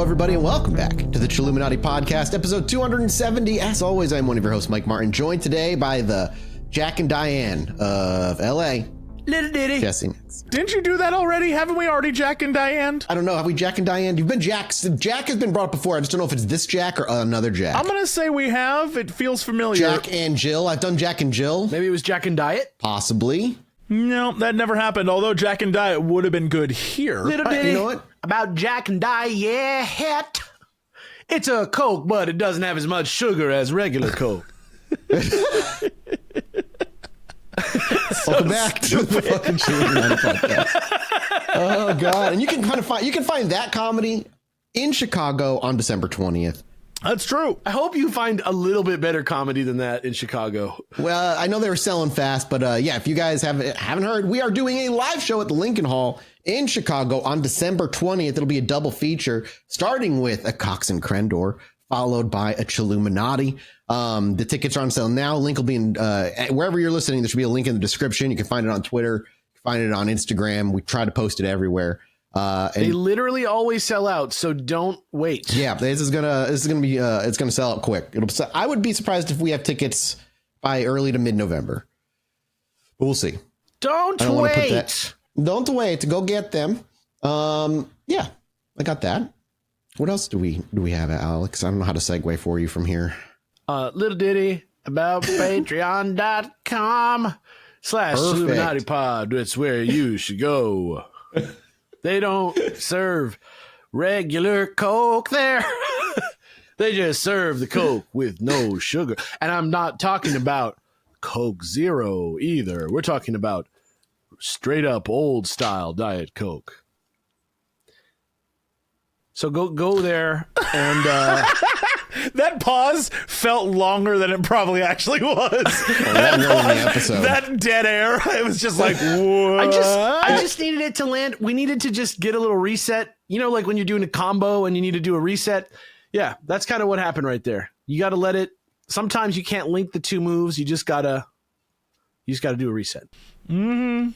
everybody, and welcome back to the Chilluminati podcast, episode 270. As always, I'm one of your hosts, Mike Martin, joined today by the Jack and Diane of LA. Little Diddy. Jesse. Didn't you do that already? Haven't we already Jack and Diane? I don't know. Have we Jack and Diane? You've been Jack. Jack has been brought up before. I just don't know if it's this Jack or another Jack. I'm going to say we have. It feels familiar. Jack and Jill. I've done Jack and Jill. Maybe it was Jack and Diet? Possibly. No, that never happened. Although Jack and Diet would have been good here. Little Diddy. You know what? About Jack and Diet, yeah, het. It's a Coke, but it doesn't have as much sugar as regular Coke. Welcome back to the fucking Chilluminati podcast. Oh god! And you can find that comedy in Chicago on December 20th. That's true. I hope you find a little bit better comedy than that in Chicago. Well, I know they were selling fast, but yeah, if you guys haven't heard, we are doing a live show at the Lincoln Hall in Chicago on December 20th. It'll be a double feature, starting with a Cox and Crendor, followed by a Chilluminati. The tickets are on sale now. Link will be in wherever you're listening. There should be a link in the description. You can find it on Twitter, find it on Instagram. We try to post it everywhere. And they literally always sell out, so don't wait. Yeah, this is gonna be it's gonna sell out quick. I would be surprised if we have tickets by early to mid-November, but we'll see. Don't wait. Don't wait to go get them. Yeah, I got that. What else do we have, Alex? I don't know how to segue for you from here. Little ditty about patreon.com/Chilluminati pod. It's where you should go. They don't serve regular Coke there. They just serve the Coke with no sugar. And I'm not talking about Coke Zero either. We're talking about straight up old style Diet Coke. So go there and that pause felt longer than it probably actually was. That dead air. It was just like, what? I just needed it to land. We needed to just get a little reset. You know, like when you're doing a combo and you need to do a reset. Yeah, that's kind of what happened right there. You got to let it. Sometimes you can't link the two moves. You just gotta do a reset. Mm-hmm.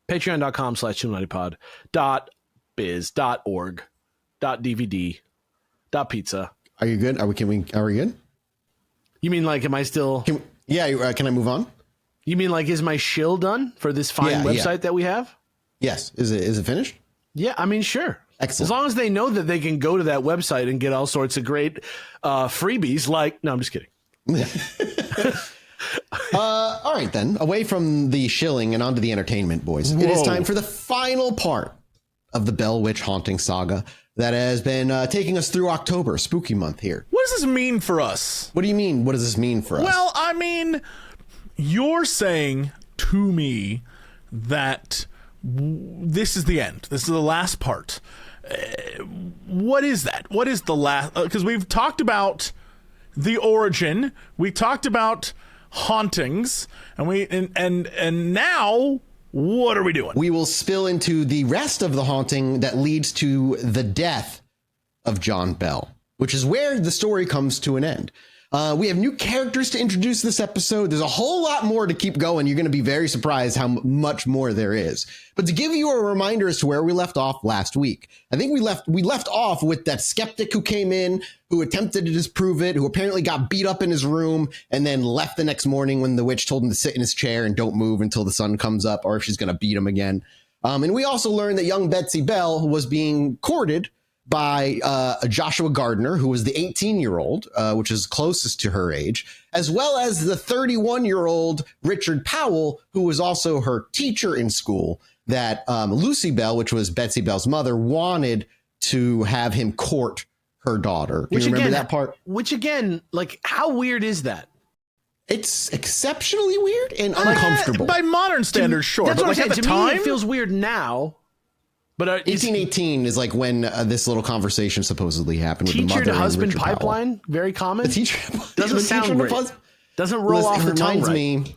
Patreon.com/ChilluminatiPod .biz.org .dvd .pizza. Are you good? Are we good? You mean like, am I still? Can I move on? You mean like, is my shill done for this fine website that we have? Yes. Is it finished? Yeah, I mean, sure. Excellent. As long as they know that they can go to that website and get all sorts of great freebies. Like, no, I'm just kidding. All right, then. Away from the shilling and onto the entertainment, boys. Whoa. It is time for the final part of the Bell Witch haunting saga that has been taking us through October, spooky month here. What does this mean for us? What do you mean? What does this mean for us? Well, I mean, you're saying to me that this is the end. This is the last part. What is that? What is the last? Because we've talked about the origin. We talked about hauntings, and now what are we doing? We will spill into the rest of the haunting that leads to the death of John Bell, which is where the story comes to an end. We have new characters to introduce this episode. There's a whole lot more to keep going. You're going to be very surprised how much more there is. But to give you a reminder as to where we left off last week, I think we left off with that skeptic who came in, who attempted to disprove it, who apparently got beat up in his room and then left the next morning when the witch told him to sit in his chair and don't move until the sun comes up, or if she's going to beat him again. And we also learned that young Betsy Bell was being courted by Joshua Gardner, who was the 18-year-old, which is closest to her age, as well as the 31-year-old Richard Powell, who was also her teacher in school, that Lucy Bell, which was Betsy Bell's mother, wanted to have him court her daughter. Do you remember that part? Which again, like, how weird is that? It's exceptionally weird and uncomfortable. By modern standards, sure. That's but what like I'm saying. at the To time, me, it feels weird now. But 1818 is like when this little conversation supposedly happened with the mother to husband and pipeline, very common. The teacher doesn't sound great. Doesn't roll off the tongue right. Me.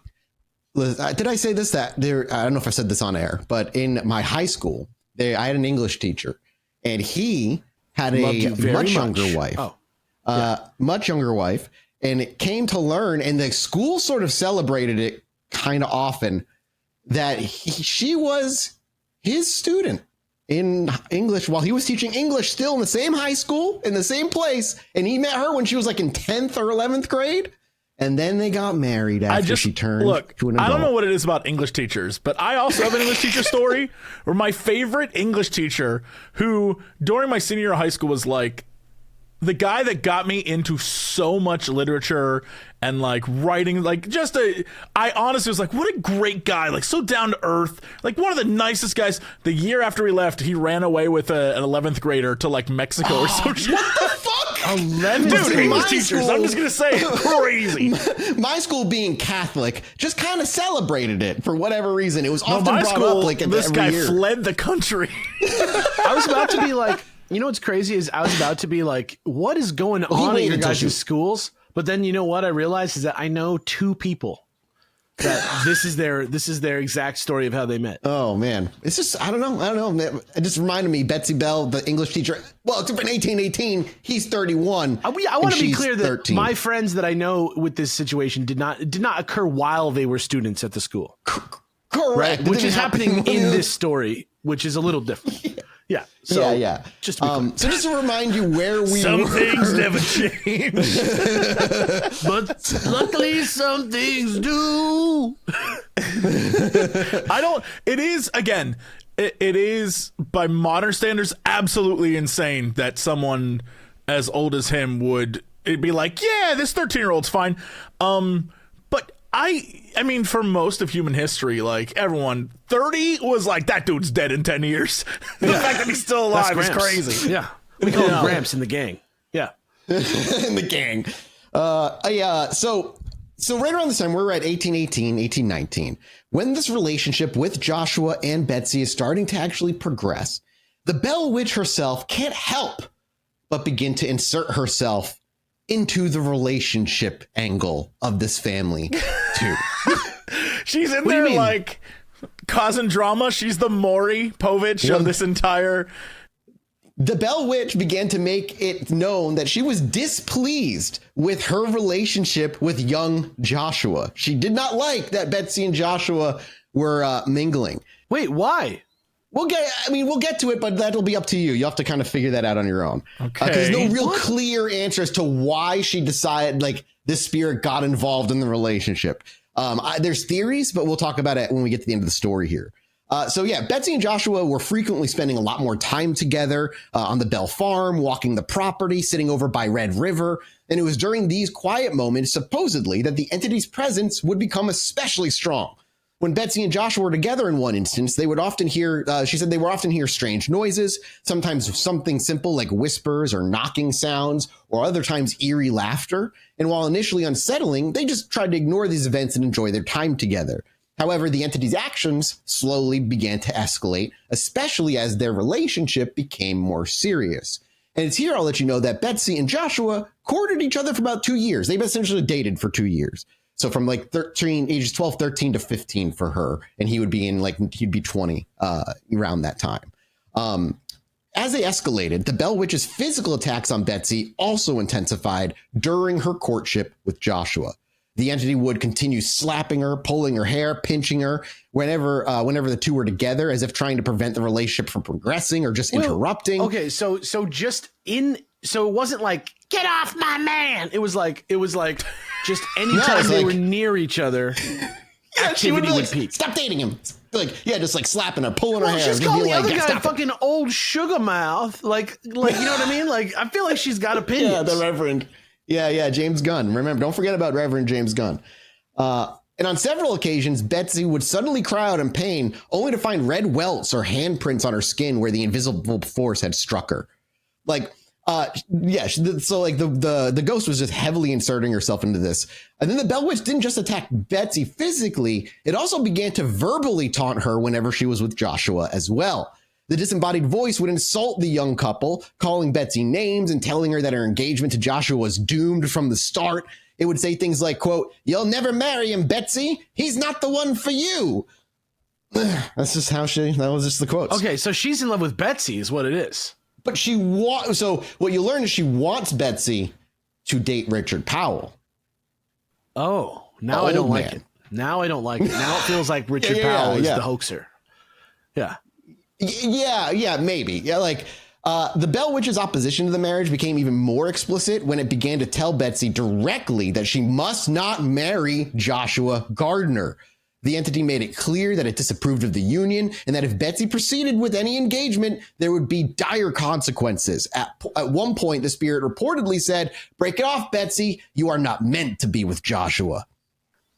Did I say this? That there? I don't know if I said this on air, but in my high school, I had an English teacher, and he had a much younger wife. Much younger wife, and it came to learn, and the school sort of celebrated it kind of often, that she was his student in English while he was teaching English still in the same high school, in the same place. And he met her when she was like in 10th or 11th grade. And then they got married after she turned to an adult. I don't know what it is about English teachers, but I also have an English teacher story where my favorite English teacher, who during my senior year of high school was like the guy that got me into so much literature and like writing, like I honestly was like, what a great guy, like so down to earth, like one of the nicest guys. The year after he left, he ran away with an 11th grader to like Mexico or some shit. What the fuck? 11th Dude, English teachers, I'm just going to say, crazy. My school, being Catholic, just kind of celebrated it for whatever reason. It was often my brought school, up like this every guy year. fled the country. I was about to be like, you know what's crazy is I was about to be like, what is going on at your guys' schools? But then you know what I realized is that I know two people that this is their exact story of how they met. Oh man, it's just I don't know. It just reminded me, Betsy Bell, the English teacher. Well, except in 1818, he's 31. I want to be clear that 13. my friends that I know with this situation did not occur while they were students at the school. Correct, right? Which is happening in this story, which is a little different. Yeah. So, yeah. Just to so just to remind you where we Some were. things never change. but luckily some things do. It is by modern standards absolutely insane that someone as old as him would be like, yeah, this 13-year-old's fine. But I mean, for most of human history, like everyone, 30 was like, that dude's dead in 10 years. The fact that he's still alive is crazy. Yeah. We call him Gramps in the gang. Yeah. In the gang. So right around this time, we're at 1818, 1819, when this relationship with Joshua and Betsy is starting to actually progress. The Bell Witch herself can't help but begin to insert herself into the relationship angle of this family too. She's in there like causing drama. She's the Maury Povich of this entire. The Bell Witch began to make it known that she was displeased with her relationship with young Joshua. She did not like that Betsy and Joshua were mingling. Wait, why? We'll get to it, but that'll be up to you. You'll have to kind of figure that out on your own. Okay. There's no real clear answer as to why she decided like this spirit got involved in the relationship. There's theories, but we'll talk about it when we get to the end of the story here. Betsy and Joshua were frequently spending a lot more time together on the Bell farm, walking the property, sitting over by Red River. And it was during these quiet moments, supposedly, that the entity's presence would become especially strong. When Betsy and Joshua were together in one instance, they would often hear, she said they would often hear strange noises, sometimes something simple like whispers or knocking sounds, or other times eerie laughter. And while initially unsettling, they just tried to ignore these events and enjoy their time together. However, the entity's actions slowly began to escalate, especially as their relationship became more serious. And it's here I'll let you know that Betsy and Joshua courted each other for about 2 years. They've essentially dated for 2 years. So from like ages 12, 13 to 15 for her. And he'd be 20 around that time. As they escalated, the Bell Witch's physical attacks on Betsy also intensified during her courtship with Joshua. The entity would continue slapping her, pulling her hair, pinching her whenever the two were together, as if trying to prevent the relationship from progressing or just interrupting. Okay, so it wasn't like, get off my man. It was like just anytime they were near each other, activity would peak. Stop dating him. Just like slapping her, pulling her hair. She's calling the other guy fucking old sugar mouth. Like, you know what I mean? Like, I feel like she's got opinions. Yeah, the Reverend. Yeah, James Gunn. Remember, don't forget about Reverend James Gunn. And on several occasions, Betsy would suddenly cry out in pain, only to find red welts or handprints on her skin where the invisible force had struck her. The ghost was just heavily inserting herself into this. And then the Bell Witch didn't just attack Betsy physically, it also began to verbally taunt her whenever she was with Joshua as well. The disembodied voice would insult the young couple, calling Betsy names and telling her that her engagement to Joshua was doomed from the start. It would say things like, quote, "You'll never marry him, Betsy. He's not the one for you." That's just that was just the quotes. Okay, so she's in love with Betsy is what it is. But so what you learn is she wants Betsy to date Richard Powell. Oh, now I don't like it. Now I don't like it. Now it feels like Richard Powell is the hoaxer. Yeah. Yeah, maybe. Yeah, like the Bell Witch's opposition to the marriage became even more explicit when it began to tell Betsy directly that she must not marry Joshua Gardner. The entity made it clear that it disapproved of the union and that if Betsy proceeded with any engagement, there would be dire consequences. At one point, the spirit reportedly said, "Break it off, Betsy. You are not meant to be with Joshua."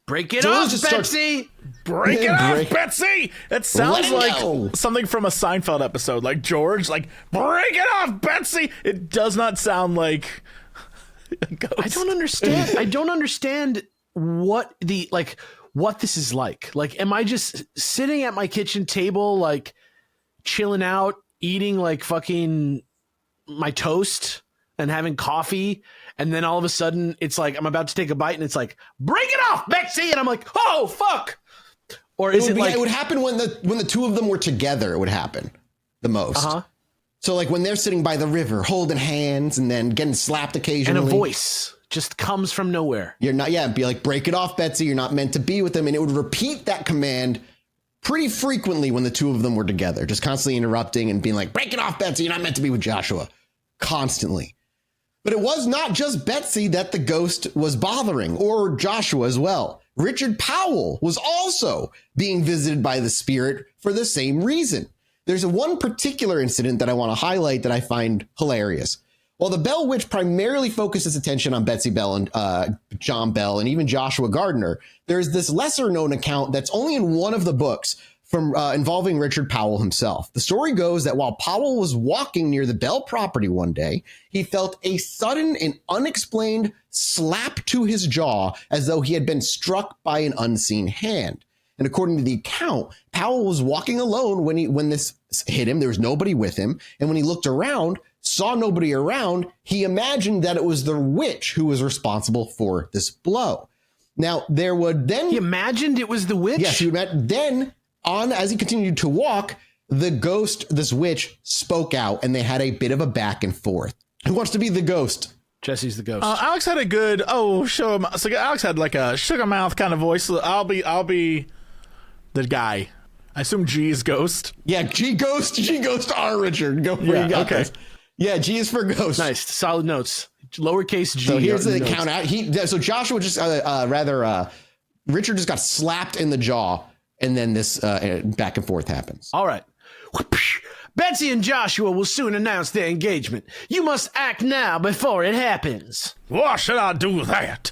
Break it off, Betsy! Break it off, Betsy! It sounds like something from a Seinfeld episode, like George, like, break it off, Betsy! It does not sound like a ghost. I don't understand what what this is like. Like, am I just sitting at my kitchen table, like, chilling out, eating, like, fucking my toast and having coffee, and then all of a sudden it's like I'm about to take a bite and it's like, break it off, Betsy, and I'm like, oh fuck. Or is it like, it would happen when the two of them were together, it would happen the most. So like when they're sitting by the river holding hands and then getting slapped occasionally, and a voice just comes from nowhere. You're not, it'd be like, break it off, Betsy, you're not meant to be with them. And it would repeat that command pretty frequently when the two of them were together, just constantly interrupting and being like, break it off, Betsy, you're not meant to be with Joshua, constantly. But it was not just Betsy that the ghost was bothering, or Joshua as well. Richard Powell was also being visited by the spirit for the same reason. There's one particular incident that I want to highlight that I find hilarious. While the Bell Witch primarily focuses attention on Betsy Bell and John Bell and even Joshua Gardner, there's this lesser known account that's only in one of the books from involving Richard Powell himself. The story goes that while Powell was walking near the Bell property one day, he felt a sudden and unexplained slap to his jaw as though he had been struck by an unseen hand. And according to the account, Powell was walking alone when this hit him. There was nobody with him. And when he looked around, saw nobody around, he imagined that it was the witch who was responsible for this blow. Now, there would then... He imagined it was the witch? Yes, then... as he continued to walk, the ghost, this witch, spoke out, and they had a bit of a back and forth. Who wants to be the ghost? Jesse's the ghost. Alex had a good so Alex had like a sugar mouth kind of voice. I'll be the guy. I assume G is ghost. Yeah, G ghost R Richard. Go for you got this. Yeah, G is for ghost. Nice, solid notes. Lowercase G. So here's the count out. So Joshua just Richard just got slapped in the jaw. And then this back and forth happens. All right. Betsy and Joshua will soon announce their engagement. You must act now before it happens. Why should I do that?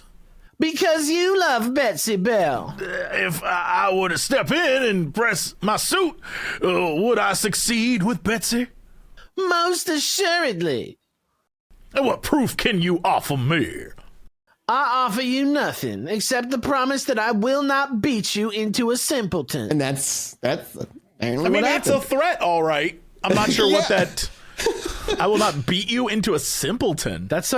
Because you love Betsy Bell. If I were to step in and press my suit, would I succeed with Betsy? Most assuredly. And what proof can you offer me? I offer you nothing except the promise that I will not beat you into a simpleton. And that's apparently I mean, that's a threat, all right. I'm not sure what that... I will not beat you into a simpleton. That's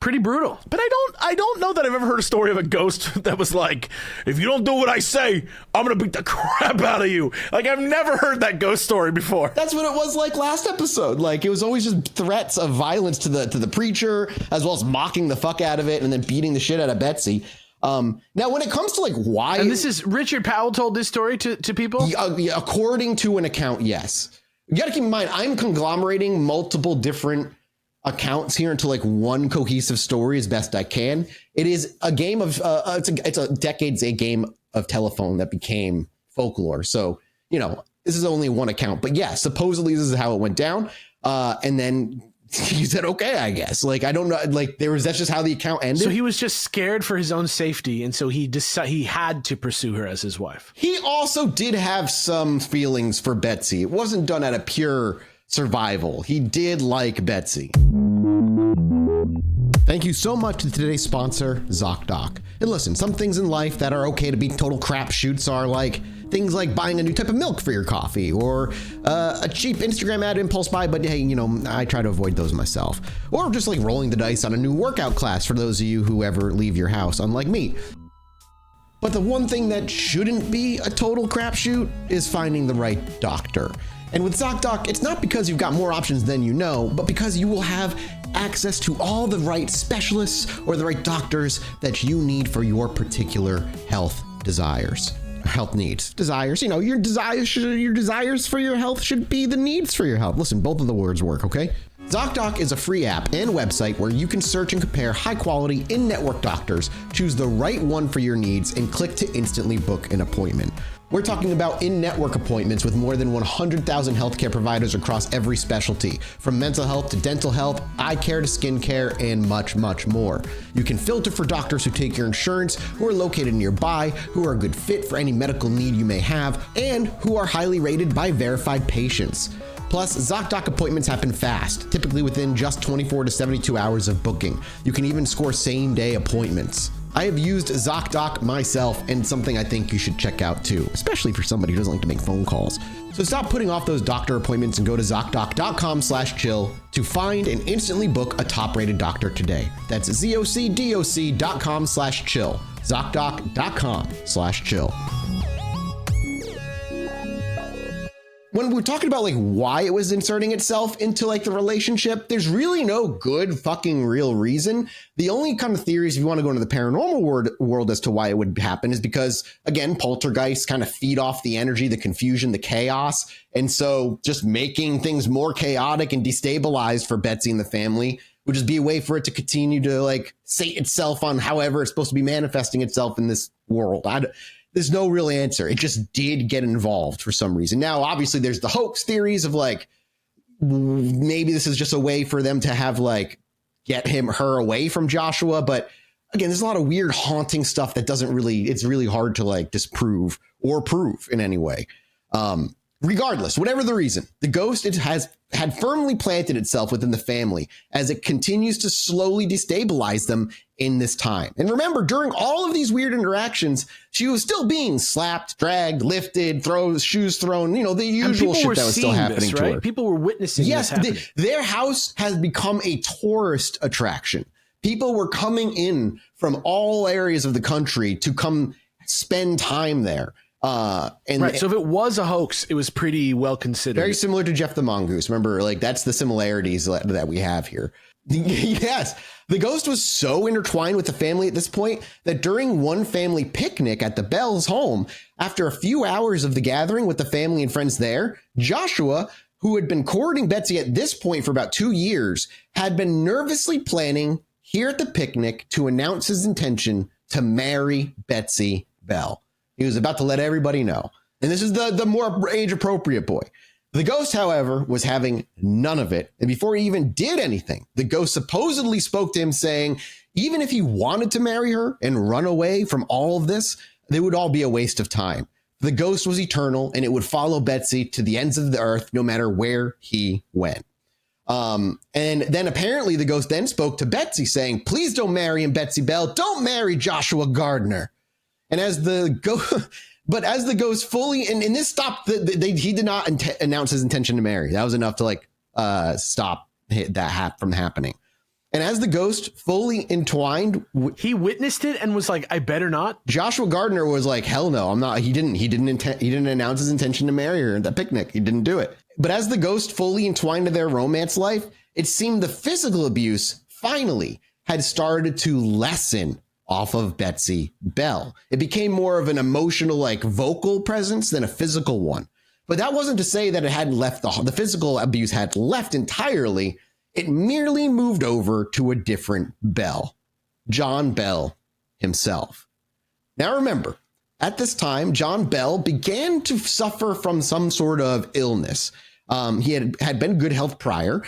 pretty brutal. But I don't know that I've ever heard a story of a ghost that was like, if you don't do what I say, I'm going to beat the crap out of you. Like, I've never heard that ghost story before. That's what it was like last episode. Like, it was always just threats of violence to the preacher, as well as mocking the fuck out of it and then beating the shit out of Betsy. Now, when it comes to like why... And this is Richard Powell told this story to people? According to an account, yes. You got to keep in mind, I'm conglomerating multiple different accounts here into like one cohesive story as best I can. It is a game of it's a decades a game of telephone that became folklore. So, this is only one account, but yeah, supposedly this is how it went down. And then he said, okay, I guess. Like, I don't know. Like, that's just how the account ended. So he was just scared for his own safety. And so he had to pursue her as his wife. He also did have some feelings for Betsy. It wasn't done out of pure survival. He did like Betsy. Thank you so much to today's sponsor, ZocDoc. And listen, some things in life that are okay to be total crapshoots are like things like buying a new type of milk for your coffee, or a cheap Instagram ad impulse buy, but hey, I try to avoid those myself. Or just like rolling the dice on a new workout class for those of you who ever leave your house, unlike me. But the one thing that shouldn't be a total crapshoot is finding the right doctor. And with ZocDoc, it's not because you've got more options than you know, but because you will have access to all the right specialists or the right doctors that you need for your particular health desires. health needs. Desires, your desires for your health should be the needs for your health. Listen, both of the words work, okay? ZocDoc is a free app and website where you can search and compare high-quality in-network doctors, choose the right one for your needs, and click to instantly book an appointment. We're talking about in-network appointments with more than 100,000 healthcare providers across every specialty, from mental health to dental health, eye care to skin care, and much, much more. You can filter for doctors who take your insurance, who are located nearby, who are a good fit for any medical need you may have, and who are highly rated by verified patients. Plus, ZocDoc appointments happen fast, typically within just 24 to 72 hours of booking. You can even score same-day appointments. I have used ZocDoc myself, and something I think you should check out too, especially for somebody who doesn't like to make phone calls. So stop putting off those doctor appointments and go to ZocDoc.com/chill to find and instantly book a top-rated doctor today. That's ZocDoc.com/chill. ZocDoc.com/chill. When we're talking about why it was inserting itself into the relationship, there's really no good fucking real reason. The only kind of theories, if you want to go into the paranormal world as to why it would happen, is because, again, poltergeists kind of feed off the energy, the confusion, the chaos. And so just making things more chaotic and destabilized for Betsy and the family would just be a way for it to continue to sate itself on however it's supposed to be manifesting itself in this world. There's no real answer. It just did get involved for some reason. Now, obviously, there's the hoax theories of maybe this is just a way for them to have get her away from Joshua. But again, there's a lot of weird haunting stuff that it's really hard to disprove or prove in any way. Regardless, whatever the reason, the ghost had firmly planted itself within the family as it continues to slowly destabilize them in this time. And remember, during all of these weird interactions, she was still being slapped, dragged, lifted, shoes thrown, the usual shit that was still happening to her. People were witnessing this happening. Their house has become a tourist attraction. People were coming in from all areas of the country to come spend time there. So if it was a hoax, it was pretty well considered. Very similar to Jeff the Mongoose. Remember, that's the similarities that we have here. Yes, the ghost was so intertwined with the family at this point that during one family picnic at the Bells' home, after a few hours of the gathering with the family and friends there, Joshua, who had been courting Betsy at this point for about 2 years, had been nervously planning here at the picnic to announce his intention to marry Betsy Bell. He was about to let everybody know. And this is the more age-appropriate boy. The ghost, however, was having none of it. And before he even did anything, the ghost supposedly spoke to him saying, even if he wanted to marry her and run away from all of this, they would all be a waste of time. The ghost was eternal, and it would follow Betsy to the ends of the earth, no matter where he went. And then apparently the ghost then spoke to Betsy saying, please don't marry him, Betsy Bell. Don't marry Joshua Gardner. And as the ghost fully, and this stopped, he did not announce his intention to marry. That was enough to stop that from happening. And as the ghost fully entwined, he witnessed it and was like, I better not. Joshua Gardner was like, hell no, I'm not. He didn't announce his intention to marry her at that picnic. He didn't do it. But as the ghost fully entwined to their romance life, it seemed the physical abuse finally had started to lessen off of Betsy Bell. It became more of an emotional, vocal presence than a physical one. But that wasn't to say that it had left the physical abuse had left entirely. It merely moved over to a different Bell, John Bell himself. Now remember, at this time, John Bell began to suffer from some sort of illness. He had been good health prior,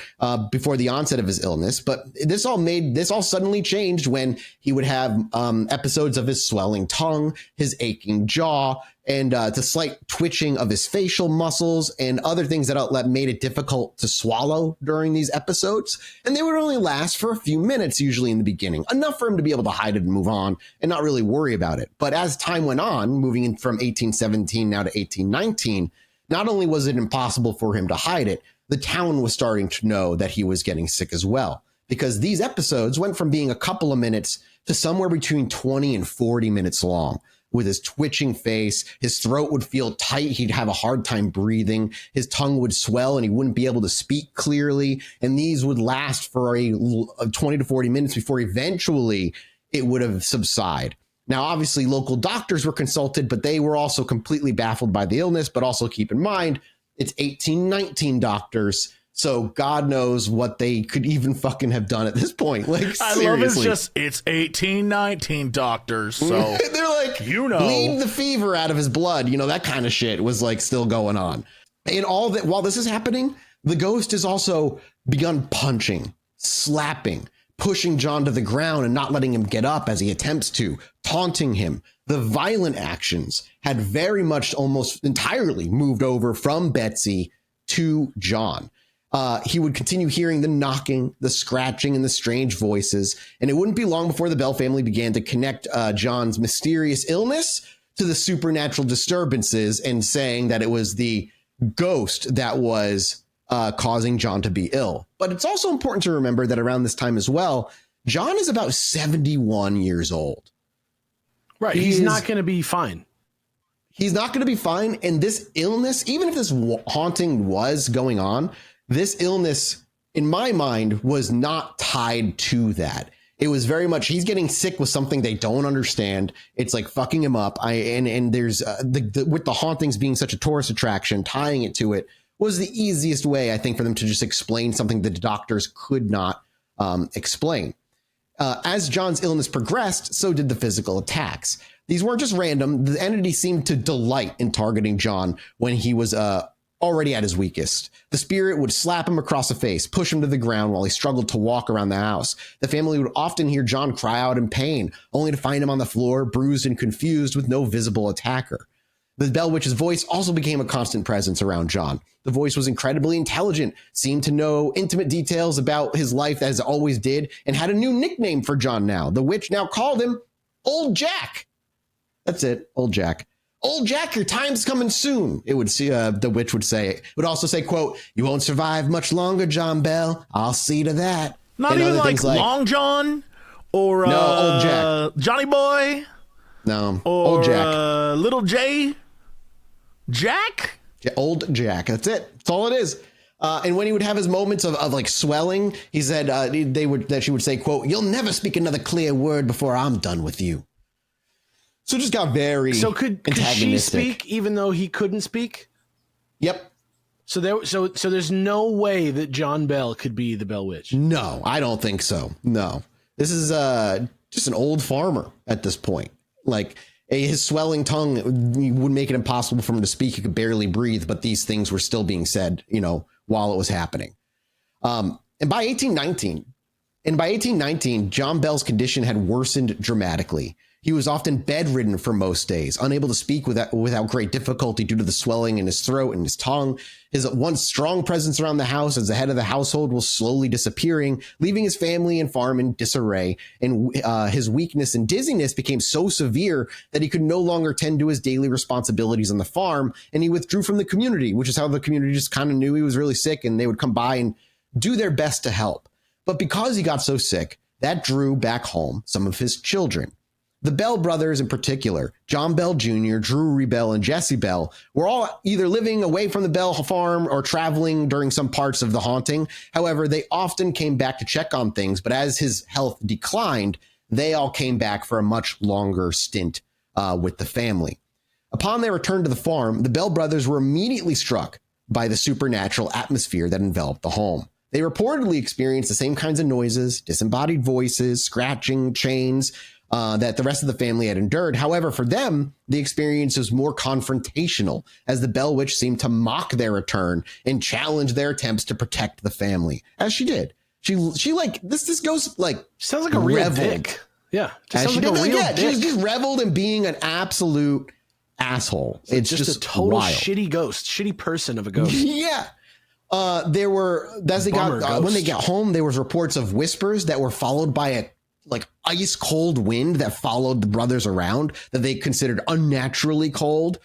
before the onset of his illness, but this all suddenly changed when he would have episodes of his swelling tongue, his aching jaw, and the slight twitching of his facial muscles and other things that made it difficult to swallow during these episodes. And they would only last for a few minutes, usually in the beginning, enough for him to be able to hide it and move on and not really worry about it. But as time went on, moving in from 1817 now to 1819, not only was it impossible for him to hide it, the town was starting to know that he was getting sick as well, because these episodes went from being a couple of minutes to somewhere between 20 and 40 minutes long. With his twitching face, his throat would feel tight. He'd have a hard time breathing. His tongue would swell and he wouldn't be able to speak clearly. And these would last for a 20 to 40 minutes before eventually it would have subsided. Now, obviously, local doctors were consulted, but they were also completely baffled by the illness. But also keep in mind, it's 1819 doctors. So God knows what they could even fucking have done at this point. Like, I seriously. love it's 1819 doctors. So they're like, bleed the fever out of his blood. You know, that kind of shit was like still going on. And all that while this is happening, the ghost has also begun punching, slapping, pushing John to the ground and not letting him get up as he attempts to, taunting him. The violent actions had very much almost entirely moved over from Betsy to John. He would continue hearing the knocking, the scratching, and the strange voices. And it wouldn't be long before the Bell family began to connect John's mysterious illness to the supernatural disturbances and saying that it was the ghost that was causing John to be ill. But it's also important to remember that around this time as well, John is about 71 years old. Right. He's not going to be fine. He's not going to be fine. And this illness, even if this haunting was going on, this illness, in my mind, was not tied to that. It was very much he's getting sick with something they don't understand. It's like fucking him up. And there's with the hauntings being such a tourist attraction, tying it to it was the easiest way, I think, for them to just explain something that the doctors could not explain. As John's illness progressed, so did the physical attacks. These weren't just random. The entity seemed to delight in targeting John when he was already at his weakest. The spirit would slap him across the face, push him to the ground while he struggled to walk around the house. The family would often hear John cry out in pain, only to find him on the floor, bruised and confused with no visible attacker. The Bell Witch's voice also became a constant presence around John. The voice was incredibly intelligent, seemed to know intimate details about his life as it always did, and had a new nickname for John now. The witch now called him Old Jack. That's it, Old Jack. Old Jack, your time's coming soon. It would see the witch would say. It would also say, quote, "You won't survive much longer, John Bell. I'll see to that." Not and even like Long John or no, Old Jack. Johnny Boy. No, or, Old Jack. Little J. Jack. Old Jack. That's it. That's all it is. And when he would have his moments of like swelling, he said she would say, quote, "You'll never speak another clear word before I'm done with you." So it just got very could she speak even though he couldn't speak? Yep. So there's no way that John Bell could be the Bell Witch. No, I don't think so. No, this is just an old farmer at this point. Like his swelling tongue would make it impossible for him to speak. He could barely breathe, but these things were still being said, while it was happening. And by 1819, John Bell's condition had worsened dramatically. He was often bedridden for most days, unable to speak without great difficulty due to the swelling in his throat and his tongue. His once strong presence around the house as the head of the household was slowly disappearing, leaving his family and farm in disarray. And his weakness and dizziness became so severe that he could no longer tend to his daily responsibilities on the farm, and he withdrew from the community, which is how the community just kind of knew he was really sick, and they would come by and do their best to help. But because he got so sick, that drew back home some of his children. The Bell brothers in particular, John Bell Jr., Drury Bell, and Jesse Bell, were all either living away from the Bell farm or traveling during some parts of the haunting. However, they often came back to check on things, but as his health declined, they all came back for a much longer stint with the family. Upon their return to the farm, the Bell brothers were immediately struck by the supernatural atmosphere that enveloped the home. They reportedly experienced the same kinds of noises, disembodied voices, scratching, chains, that the rest of the family had endured. However, for them, the experience was more confrontational, as the Bell Witch seemed to mock their return and challenge their attempts to protect the family, as she did. She like this ghost like sounds like a real dick. Yeah, as she did. She just reveled in being an absolute asshole. It's just a total wild. Shitty ghost, shitty person of a ghost. Yeah. There were when they got home, there was reports of whispers that were followed by a ice cold wind that followed the brothers around that they considered unnaturally cold,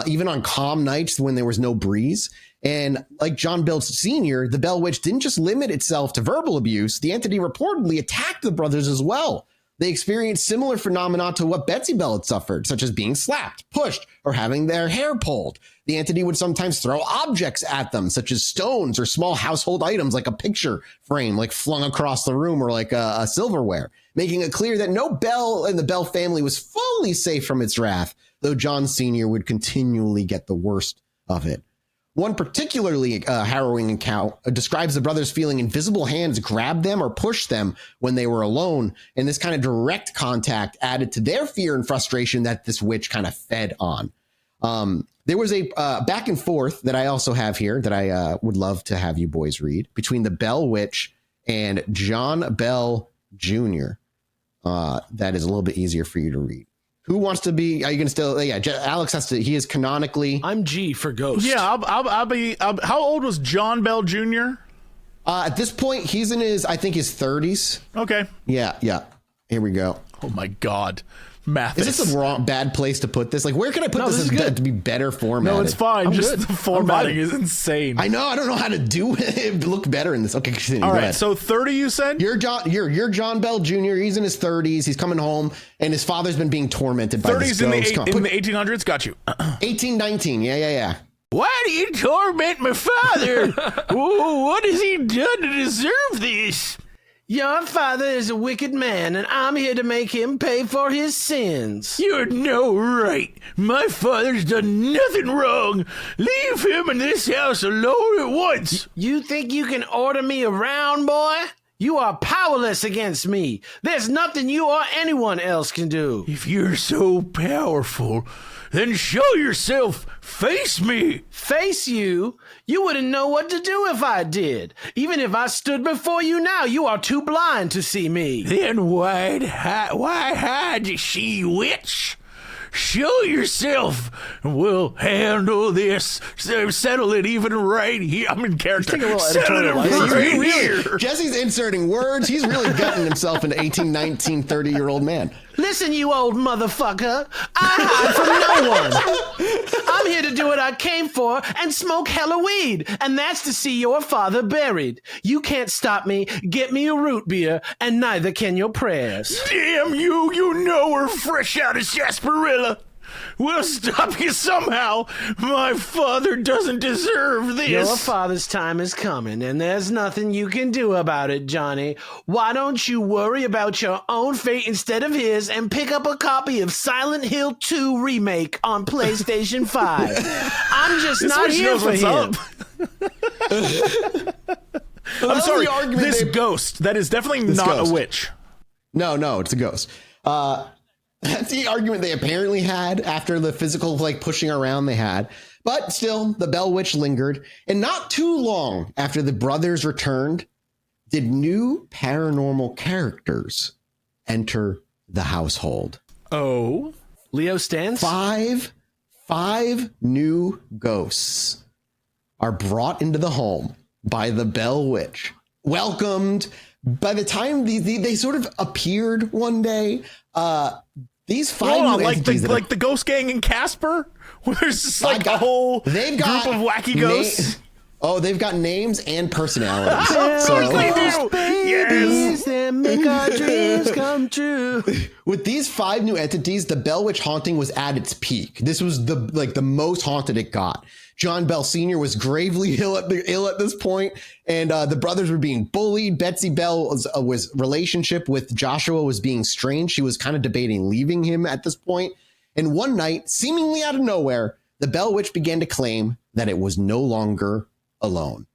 even on calm nights when there was no breeze. And like John Bell Sr., the Bell Witch didn't just limit itself to verbal abuse. The entity reportedly attacked the brothers as well. They experienced similar phenomena to what Betsy Bell had suffered, such as being slapped, pushed, or having their hair pulled. The entity would sometimes throw objects at them, such as stones or small household items like a picture frame, like flung across the room, or like a silverware, making it clear that no Bell and the Bell family was fully safe from its wrath, though John Sr. would continually get the worst of it. One particularly harrowing account describes the brothers feeling invisible hands grab them or push them when they were alone, and this kind of direct contact added to their fear and frustration that this witch kind of fed on. There was a back and forth that I also have here that I would love to have you boys read between the Bell Witch and John Bell Jr. That is a little bit easier for you to read. Who wants to be? Are you going to still? Yeah, Alex has to. He is canonically. I'm G for Ghost. Yeah, I'll be. How old was John Bell Jr.? At this point, he's in his, I think, his 30s. Okay. Yeah. Here we go. Oh my God. Mathis. Is this a bad place to put this? Like, where can I put this to be better formatted? No, it's fine. Just good. the formatting is insane. I know. I don't know how to do it. Look better in this. Okay, continue. All Go right. ahead. So 30, you said? You're John Bell Jr. He's in his 30s. He's coming home, and his father's been being tormented by this 30s ghost. in the 1800s. Got you. 1819. Yeah. Why do you torment my father? What has he done to deserve this? Your father is a wicked man, and I'm here to make him pay for his sins. You're no right. My father's done nothing wrong. Leave him in this house alone at once. You think you can order me around, boy? You are powerless against me. There's nothing you or anyone else can do. If you're so powerful, then show yourself. Face me. Face you? You wouldn't know what to do if I did. Even if I stood before you now, you are too blind to see me. Then why hide, she witch? Show yourself, and we'll handle this. Settle it even right here. I'm in character. Settle it right here. Jesse's inserting words. He's really gutting himself into 18, 19, 30-year-old man. Listen, you old motherfucker. I hide from no one. I'm here to do what I came for and smoke hella weed, and that's to see your father buried. You can't stop me, get me a root beer, and neither can your prayers. Damn you, you know we're fresh out of sarsaparilla. We'll stop you somehow. My father doesn't deserve this. Your father's time is coming, and there's nothing you can do about it, Johnny. Why don't you worry about your own fate instead of his and pick up a copy of Silent Hill 2 Remake on PlayStation 5? I'm just not here for him. I'm sorry, this ghost, that is definitely not a witch. No, it's a ghost. That's the argument they apparently had after the physical, like, pushing around they had. But still, the Bell Witch lingered. And not too long after the brothers returned, did new paranormal characters enter the household. Oh. Leo stands? Five new ghosts are brought into the home by the Bell Witch. Welcomed. By the time they sort of appeared one day, these five new entities like the Ghost Gang in Casper, where there's just like a whole group of wacky ghosts. They've got names and personalities. So they do. Yes. That make our dreams come true. With these five new entities, the Bell Witch haunting was at its peak. This was the most haunted it got. John Bell Sr. was gravely ill at this point, and the brothers were being bullied. Betsy Bell's relationship with Joshua was being strained. She was kind of debating leaving him at this point. And one night, seemingly out of nowhere, the Bell Witch began to claim that it was no longer alone.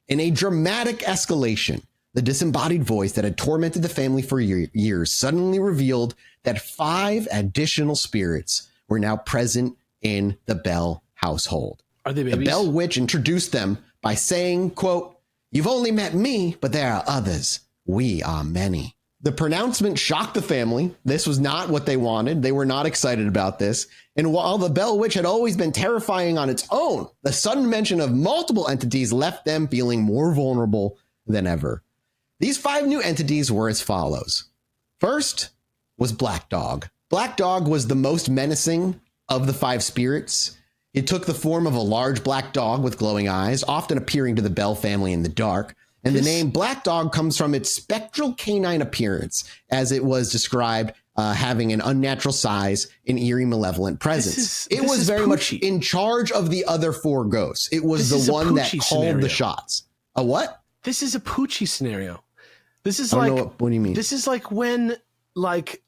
In a dramatic escalation, the disembodied voice that had tormented the family for years suddenly revealed that 5 additional spirits were now present in the Bell household. Are they babies? The Bell Witch introduced them by saying, quote, "You've only met me, but there are others. We are many." The pronouncement shocked the family. This was not what they wanted. They were not excited about this. And while the Bell Witch had always been terrifying on its own, the sudden mention of multiple entities left them feeling more vulnerable than ever. These 5 new entities were as follows. First was Black Dog. Black Dog was the most menacing of the 5 spirits. It took the form of a large black dog with glowing eyes, often appearing to the Bell family in the dark. And the name Black Dog comes from its spectral canine appearance, as it was described having an unnatural size and eerie malevolent presence. It was very much in charge of the other 4 ghosts. It was the one that called the shots. A what? This is a Poochie scenario. This is what do you mean? This is like when like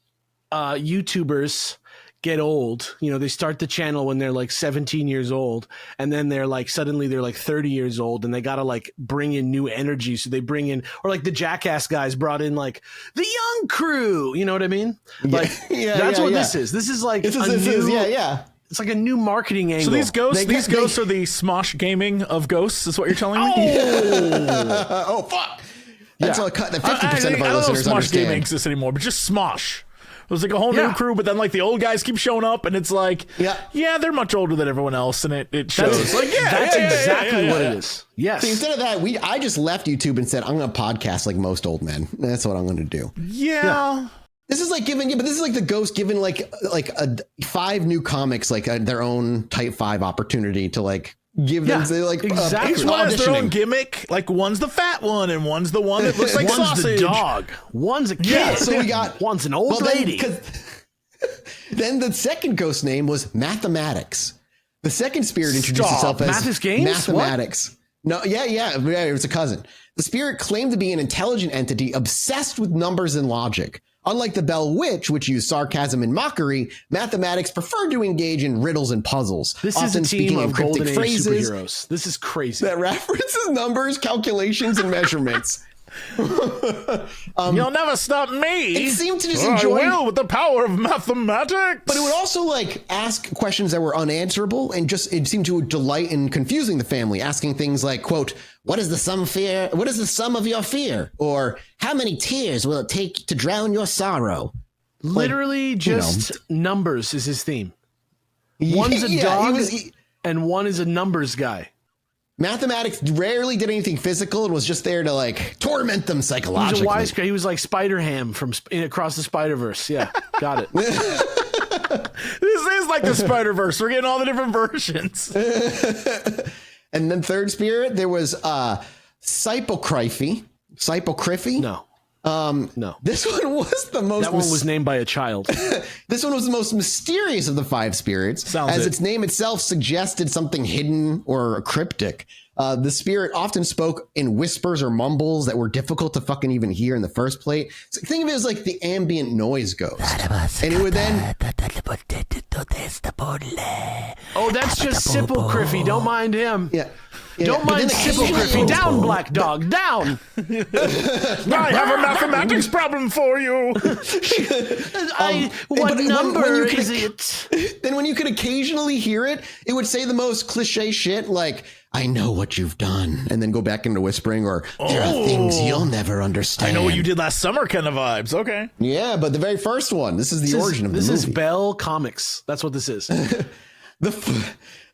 YouTubers get old, they start the channel when they're like 17 years old, and then they're like suddenly they're like 30 years old, and they gotta like bring in new energy, so they bring in, or like the Jackass guys brought in like the young crew, you know what I mean? Like that's what this is. This is like It's like a new marketing angle. So these ghosts are the Smosh gaming of ghosts, is what you're telling me? Oh fuck! That's all cut. That 50% of our listeners I don't know if Smosh understand. gaming exists anymore, but just Smosh. It was like a whole new crew, but then like the old guys keep showing up, and it's like, they're much older than everyone else, and it shows. That's exactly what it is. Yes. See, instead of that, I just left YouTube and said I'm going to podcast like most old men. That's what I'm going to do. Yeah. This is like giving, but this is like the ghost giving like 5 new comics like their own type 5 opportunity to like give them exactly. Each one has their own gimmick. Like one's the fat one, and one's the one that looks like one's sausage. The dog. One's a kid. Yeah, so we got one's an old lady. Then the second ghost name was Mathematics. The second spirit introduced itself as Mathematics. What? No, it was a cousin. The spirit claimed to be an intelligent entity obsessed with numbers and logic. Unlike the Bell Witch, which used sarcasm and mockery, Mathematics preferred to engage in riddles and puzzles. This often is a team of cryptic Golden Age phrases superheroes. This is crazy. that references numbers, calculations, and measurements. You'll never stop me. It seemed to just enjoy. I will with the power of mathematics. But it would also like ask questions that were unanswerable, and it seemed to delight in confusing the family, asking things like, quote, what is the sum of your fear? Or how many tears will it take to drown your sorrow? Literally just numbers is his theme. One's a dog and one is a numbers guy. Mathematics rarely did anything physical and was just there to like torment them psychologically. He was a wisecrack. He was like Spider-Ham from Across the Spider-Verse. Yeah, got it. This is like the Spider-Verse. We're getting all the different versions. And then third spirit, there was Cypocryphy. No. No. This one was the most. That one was named by a child. This one was the most mysterious of the 5 spirits, its name itself suggested something hidden or cryptic. The spirit often spoke in whispers or mumbles that were difficult to fucking even hear in the first place. So think of it as like the ambient noise ghost, and it would then. Oh, that's just Cypocryphy. Don't mind him. Yeah. Don't mind Cypocryphy. Down, black dog. Down. I have a mathematics problem for you. What number is it? Then when you could occasionally hear it, it would say the most cliche shit like, I know what you've done, and then go back into whispering, or there are things you'll never understand. I know what you did last summer kind of vibes. Okay. Yeah, but the very first one, this is the origin of the movie. This is Bell Comics. That's what this is.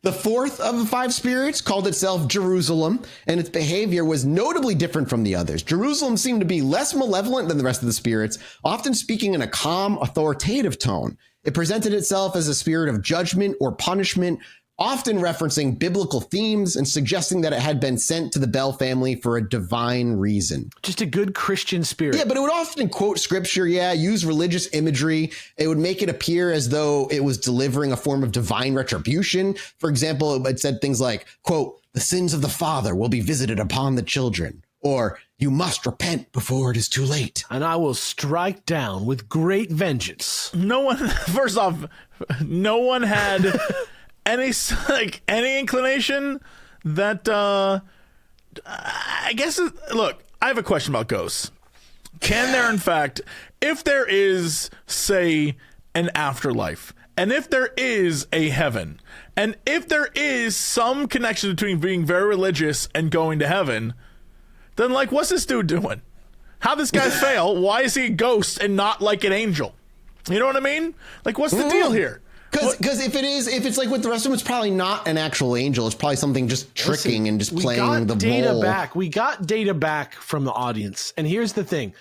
The fourth of the 5 spirits called itself Jerusalem, and its behavior was notably different from the others. Jerusalem seemed to be less malevolent than the rest of the spirits, often speaking in a calm, authoritative tone. It presented itself as a spirit of judgment or punishment, often referencing biblical themes and suggesting that it had been sent to the Bell family for a divine reason. Just a good Christian spirit. Yeah, but it would often quote scripture, use religious imagery. It would make it appear as though it was delivering a form of divine retribution. For example, it said things like, quote, the sins of the father will be visited upon the children, or you must repent before it is too late. And I will strike down with great vengeance. First off, no one had any inclination that I guess look, I have a question about ghosts. Can there in fact, if there is, say, an afterlife, and if there is a heaven, and if there is some connection between being very religious and going to heaven, then like what's this dude doing? How'd this guy fail? Why is he a ghost and not like an angel? You know what I mean? Like what's the deal here? Because if it's like with the rest of them, it's probably not an actual angel. It's probably something just tricking and just playing the role. We got data back from the audience. And here's the thing.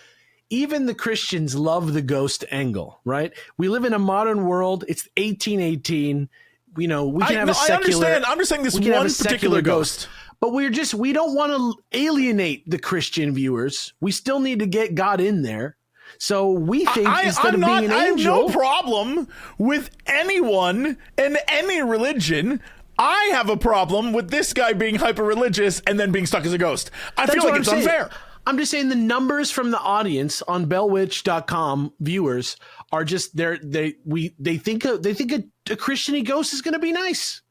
Even the Christians love the ghost angle, right? We live in a modern world. It's 1818. We can have a secular. I understand. I'm just saying this one particular ghost. But we don't want to alienate the Christian viewers. We still need to get God in there. So we think instead of being an angel, I have no problem with anyone in any religion. I have a problem with this guy being hyper religious and then being stuck as a ghost. I feel like it's unfair. I'm just saying the numbers from the audience on bellwitch.com viewers are just they think a Christian-y ghost is going to be nice.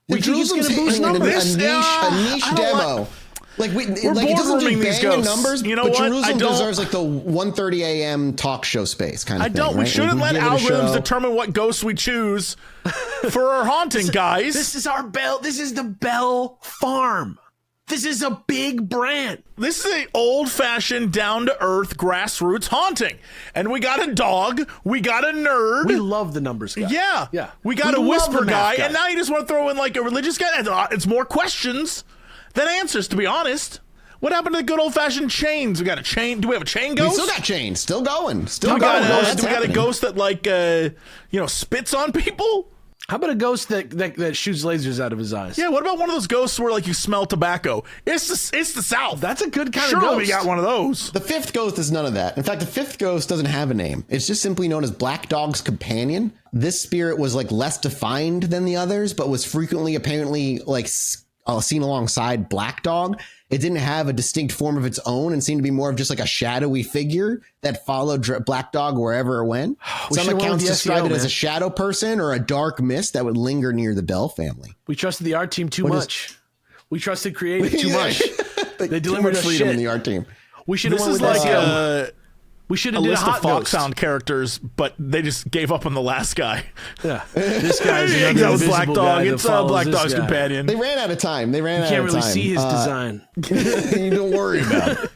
We think it's going to boost numbers. A niche demo. It doesn't do banging numbers, you know but what? Jerusalem deserves like the 1:30 a.m. talk show space kind of thing. We right? shouldn't let algorithms determine what ghosts we choose for our haunting, guys. This is our Bell. This is the Bell Farm. This is a big brand. This is an old-fashioned, down-to-earth, grassroots haunting. And we got a dog. We got a nerd. We love the numbers guy. Yeah. We got a whisper guy. And now you just want to throw in like a religious guy. It's more questions than answers, to be honest. What happened to the good old-fashioned chains? We got a chain. Do we have a chain ghost? We still got chains. Still going. Do we got a ghost that spits on people? How about a ghost that shoots lasers out of his eyes? Yeah, what about one of those ghosts where like you smell tobacco? It's the South. That's a good kind of ghost. We got one of those. The fifth ghost is none of that. In fact, the fifth ghost doesn't have a name. It's just simply known as Black Dog's companion. This spirit was like less defined than the others, but was frequently apparently like seen alongside Black Dog. It didn't have a distinct form of its own and seemed to be more of just like a shadowy figure that followed Black Dog wherever it went. Some accounts describe it as a shadow person or a dark mist that would linger near the Bell family. We trusted the art team too much. We trusted creative too much. They delivered us freedom shit. in the art team. We should have This is like we should a have did list a hot of Fox ghost. Sound characters, but they just gave up on the last guy. Yeah, this guy's another that was Black invisible Dog. guy that It's follows Black this Dog's guy. companion. They ran out of time. You can't really see his design. You don't worry about it.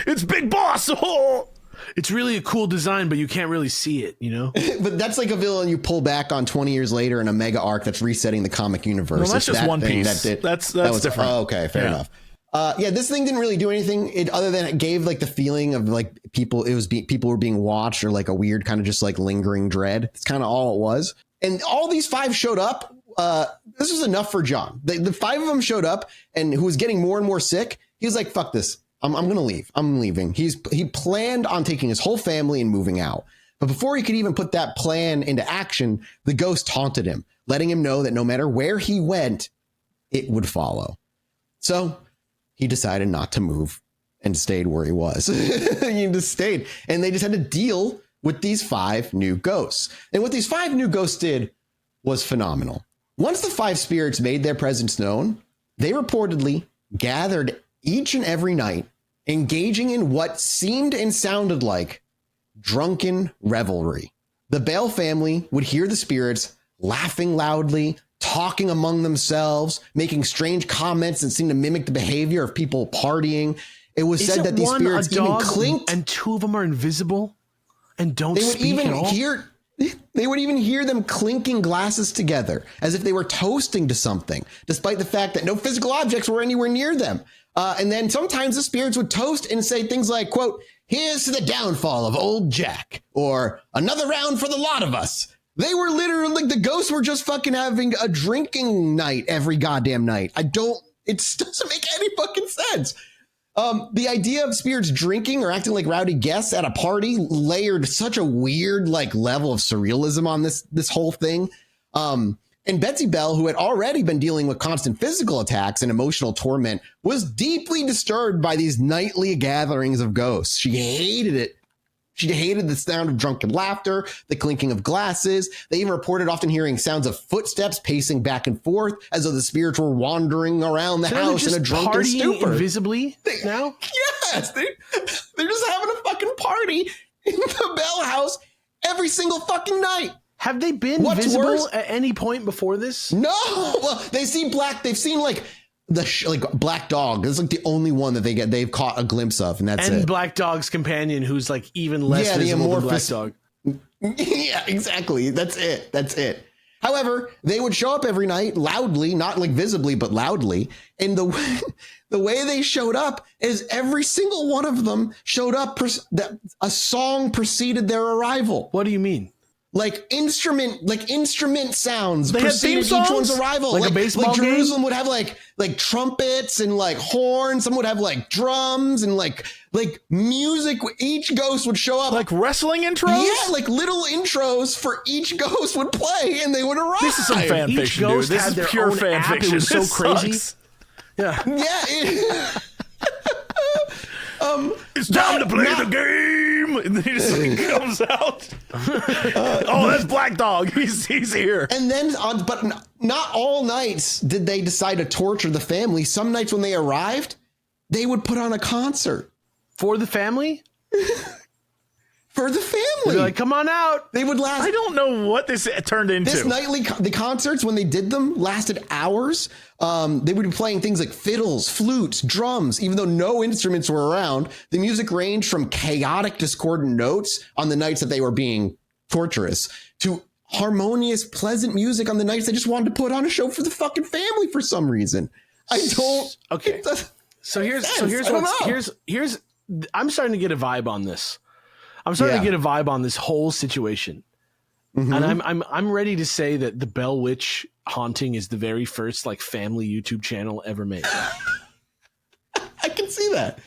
It's Big Boss. Oh! It's really a cool design, but you can't really see it, you know? But that's like a villain you pull back on 20 years later in a mega arc that's resetting the comic universe. Well, that's just One Piece. That's different. Oh, okay, fair enough. This thing didn't really do anything other than it gave like the feeling of like people were being watched or like a weird kind of just like lingering dread. It's kind of all it was. And all these five showed up. This was enough for John. The five of them showed up, and who was getting more and more sick. He was like, fuck this. I'm going to leave. I'm leaving. He planned on taking his whole family and moving out. But before he could even put that plan into action, the ghost taunted him, letting him know that no matter where he went, it would follow. So he decided not to move and stayed where he was. He just stayed. And they just had to deal with these five new ghosts. And what these five new ghosts did was phenomenal. Once the five spirits made their presence known, they reportedly gathered each and every night, engaging in what seemed and sounded like drunken revelry. The Bell family would hear the spirits laughing loudly, talking among themselves, making strange comments that seemed to mimic the behavior of people partying. It was said that these spirits even clinked, and two of them are invisible and don't speak at all. They would even hear them clinking glasses together as if they were toasting to something, despite the fact that no physical objects were anywhere near them. And then sometimes the spirits would toast and say things like, quote, "Here's to the downfall of old Jack," or "Another round for the lot of us." They were literally like the ghosts were just fucking having a drinking night every goddamn night. It doesn't make any fucking sense. The idea of spirits drinking or acting like rowdy guests at a party layered such a weird like level of surrealism on this whole thing. And Betsy Bell, who had already been dealing with constant physical attacks and emotional torment, was deeply disturbed by these nightly gatherings of ghosts. She hated it. She hated the sound of drunken laughter, the clinking of glasses. They even reported often hearing sounds of footsteps pacing back and forth as though the spirits were wandering around the house in a drunken stupor. Invisibly now? Yes, they're just having a fucking party in the Bell house every single fucking night. Have they been visible at any point before this? No. Well, they've seen like Black Dog. It's like the only one that they've caught a glimpse of, and that's it. And Black Dog's companion, who's like even less visible than Black Dog. Yeah, exactly. That's it. However, they would show up every night loudly, not like visibly, but loudly. And the way they showed up is every single one of them showed up. A song preceded their arrival. What do you mean? Like instrument sounds they preceded each one's arrival. Like a baseball game? Jerusalem would have like trumpets and like horns. Some would have like drums and like music. Each ghost would show up. Like wrestling intros? Yeah, like little intros for each ghost would play and they would arrive. This is some fan fiction, dude. This is pure fan fiction. It was so crazy. Sucks. Yeah. Yeah. It's time to play the game, and then he just comes out. Oh, that's Black Dog. He's here. And then, but not all nights did they decide to torture the family. Some nights when they arrived, they would put on a concert For the family? for the family. They're like, come on out. They would last. I don't know what this turned into. This nightly, the concerts, when they did them, lasted hours. They would be playing things like fiddles, flutes, drums, even though no instruments were around. The music ranged from chaotic, discordant notes on the nights that they were being torturous to harmonious, pleasant music on the nights they just wanted to put on a show for the fucking family for some reason. I don't. Okay. Here's I'm starting to get a vibe on this. I'm starting to get a vibe on this whole situation. Mm-hmm. And I'm ready to say that the Bell Witch haunting is the very first like family YouTube channel ever made. I can see that.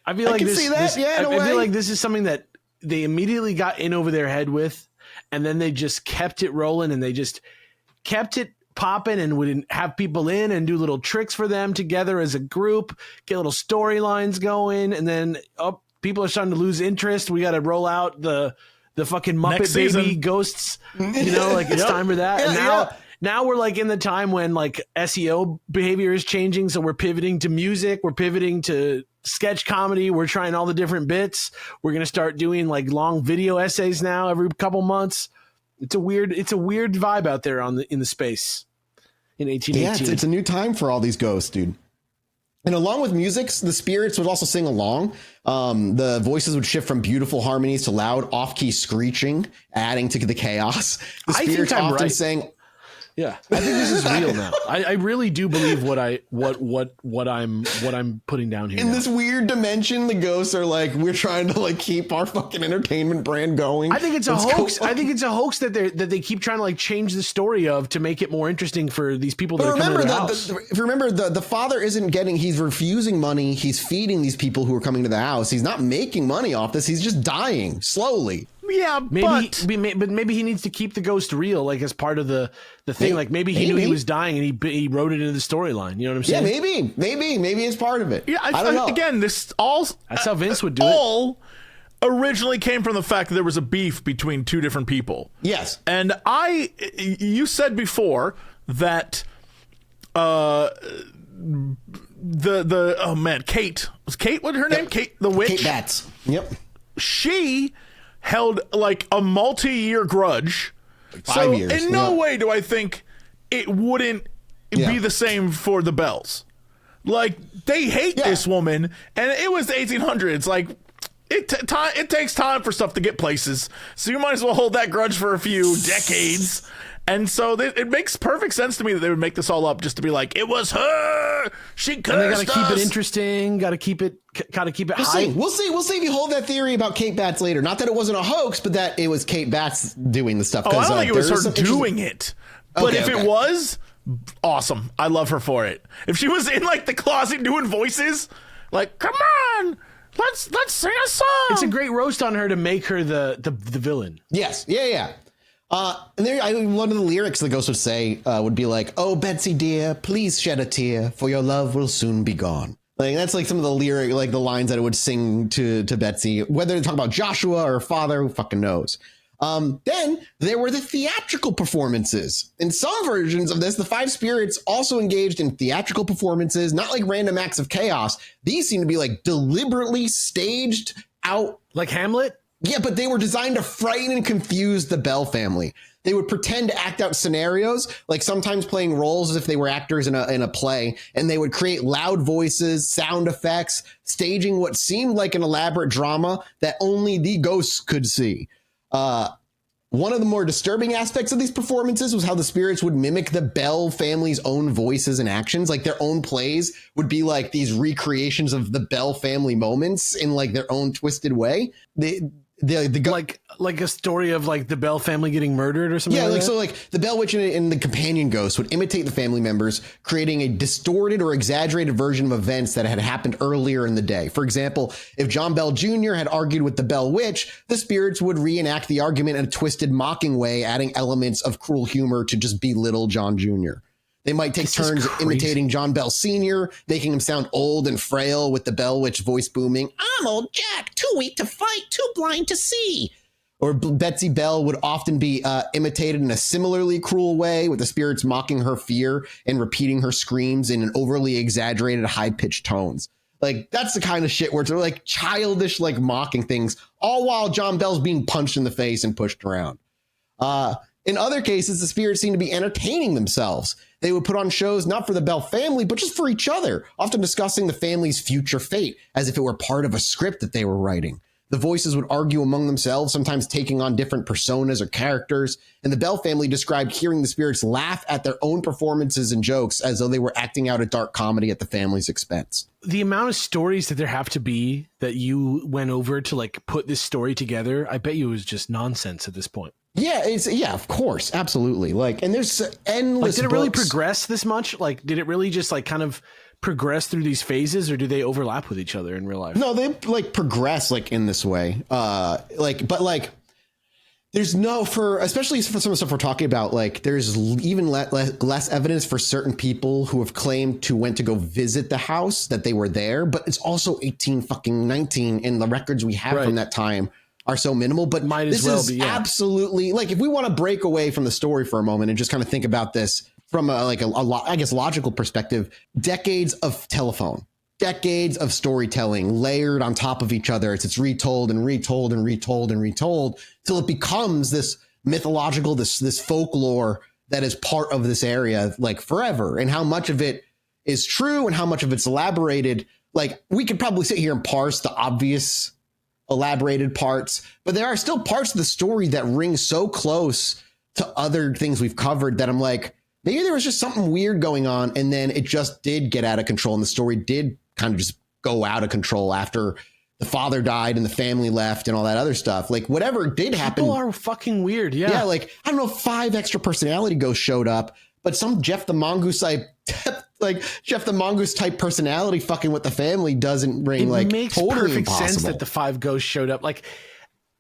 I feel like I feel like this is something that they immediately got in over their head with, and then they just kept it rolling, and they just kept it popping, and would have people in and do little tricks for them together as a group, get little storylines going, and then people are starting to lose interest. We got to roll out the fucking Muppet Baby ghosts, like it's time for that. And now we're like in the time when like SEO behavior is changing. So we're pivoting to music. We're pivoting to sketch comedy. We're trying all the different bits. We're going to start doing like long video essays now every couple months. It's a weird vibe out there in the space in 1818. Yeah, it's a new time for all these ghosts, dude. And along with music, the spirits would also sing along. The voices would shift from beautiful harmonies to loud off-key screeching, adding to the chaos. The spirits often sang. Yeah, I think this is real now. I really do believe what I'm putting down here. In this weird dimension, the ghosts are like, we're trying to like keep our fucking entertainment brand going. I think it's a hoax. I think it's a hoax that they keep trying to like change the story of to make it more interesting for these people that are coming to the house. Remember, the father isn't getting. He's refusing money. He's feeding these people who are coming to the house. He's not making money off this. He's just dying slowly. Yeah, but maybe he needs to keep the ghost real, like as part of the thing. Like maybe he knew he was dying and he wrote it into the storyline. You know what I'm saying? Yeah, maybe it's part of it. Yeah, I don't know. Again, that's how Vince would do it. All originally came from the fact that there was a beef between two different people. Yes, and you said before that Kate was Kate. What her name? Kate the witch. Kate Batts. Yep. She held like a multi-year grudge. 5 years. In no way do I think it wouldn't be the same for the Bells. Like they hate this woman, and it was the 1800s. Like it takes time for stuff to get places, so you might as well hold that grudge for a few decades. And so it makes perfect sense to me that they would make this all up just to be like, it was her. She cursed us. And they got to keep it interesting. Got to keep it high. We'll see if you hold that theory about Kate Batts later. Not that it wasn't a hoax, but that it was Kate Batts doing the stuff. I don't think it was her doing it. But if it was, awesome. I love her for it. If she was in like the closet doing voices, like, come on, let's sing a song. It's a great roast on her to make her the villain. Yes. Yeah. And there, one of the lyrics the ghost would say would be like, "Oh, Betsy dear, please shed a tear, for your love will soon be gone." Like that's like some of the lyric, like the lines that it would sing to Betsy. Whether to talk about Joshua or her father, who fucking knows. Then there were the theatrical performances. In some versions of this, the five spirits also engaged in theatrical performances, not like random acts of chaos. These seem to be like deliberately staged out, like Hamlet. Yeah, but they were designed to frighten and confuse the Bell family. They would pretend to act out scenarios, like sometimes playing roles as if they were actors in a play, and they would create loud voices, sound effects, staging what seemed like an elaborate drama that only the ghosts could see. One of the more disturbing aspects of these performances was how the spirits would mimic the Bell family's own voices and actions. Like their own plays would be like these recreations of the Bell family moments in like their own twisted way. Like a story of like the Bell family getting murdered or something. Yeah, like that? So like the Bell Witch and the companion ghost would imitate the family members, creating a distorted or exaggerated version of events that had happened earlier in the day. For example, if John Bell Jr. had argued with the Bell Witch, the spirits would reenact the argument in a twisted, mocking way, adding elements of cruel humor to just belittle John Jr. They might take turns imitating John Bell Sr., making him sound old and frail with the Bell Witch voice booming, "I'm old Jack, too weak to fight, too blind to see." Or Betsy Bell would often be imitated in a similarly cruel way, with the spirits mocking her fear and repeating her screams in an overly exaggerated, high-pitched tones. Like, that's the kind of shit where it's like childish, like mocking things, all while John Bell's being punched in the face and pushed around. In other cases, the spirits seem to be entertaining themselves. They would put on shows not for the Bell family, but just for each other, often discussing the family's future fate as if it were part of a script that they were writing. The voices would argue among themselves, sometimes taking on different personas or characters, and the Bell family described hearing the spirits laugh at their own performances and jokes as though they were acting out a dark comedy at the family's expense. The amount of stories that there have to be that you went over to like put this story together, I bet you it was just nonsense at this point. Yeah, of course, absolutely. Like, and there's endless. Like, did it books. really progress this much? Like, did it really just like kind of progress through these phases, or do they overlap with each other in real life? No, they like progress like in this way. There's no, for especially for some of the stuff we're talking about, like there's even less evidence for certain people who have claimed to went to go visit the house that they were there, but it's also 1819, and the records we have from that time are so minimal. But might as well be absolutely, like, if we want to break away from the story for a moment and just kind of think about this from a logical perspective, decades of telephone, decades of storytelling layered on top of each other. It's retold and retold and retold and retold till it becomes this mythological, this folklore that is part of this area like forever. And how much of it is true and how much of it's elaborated. Like, we could probably sit here and parse the obvious elaborated parts, but there are still parts of the story that ring so close to other things we've covered that I'm like, maybe there was just something weird going on, and then it just did get out of control, and the story did kind of just go out of control after the father died and the family left and all that other stuff. Like, whatever did happen. People are fucking weird. Yeah. Yeah. Like, I don't know, 5 extra personality ghosts showed up, but some Jeff the Mongoose type personality fucking with the family doesn't ring. It makes totally perfect impossible. Sense that the 5 ghosts showed up. Like,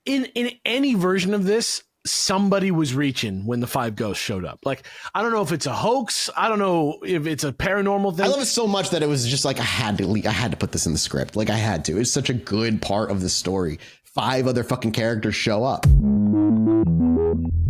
in any version of this, somebody was reaching when the 5 ghosts showed up. Like, I don't know if it's a hoax. I don't know if it's a paranormal thing. I love it so much that it was just like, I had to put this in the script. Like, I had to. It's such a good part of the story. 5 other fucking characters show up.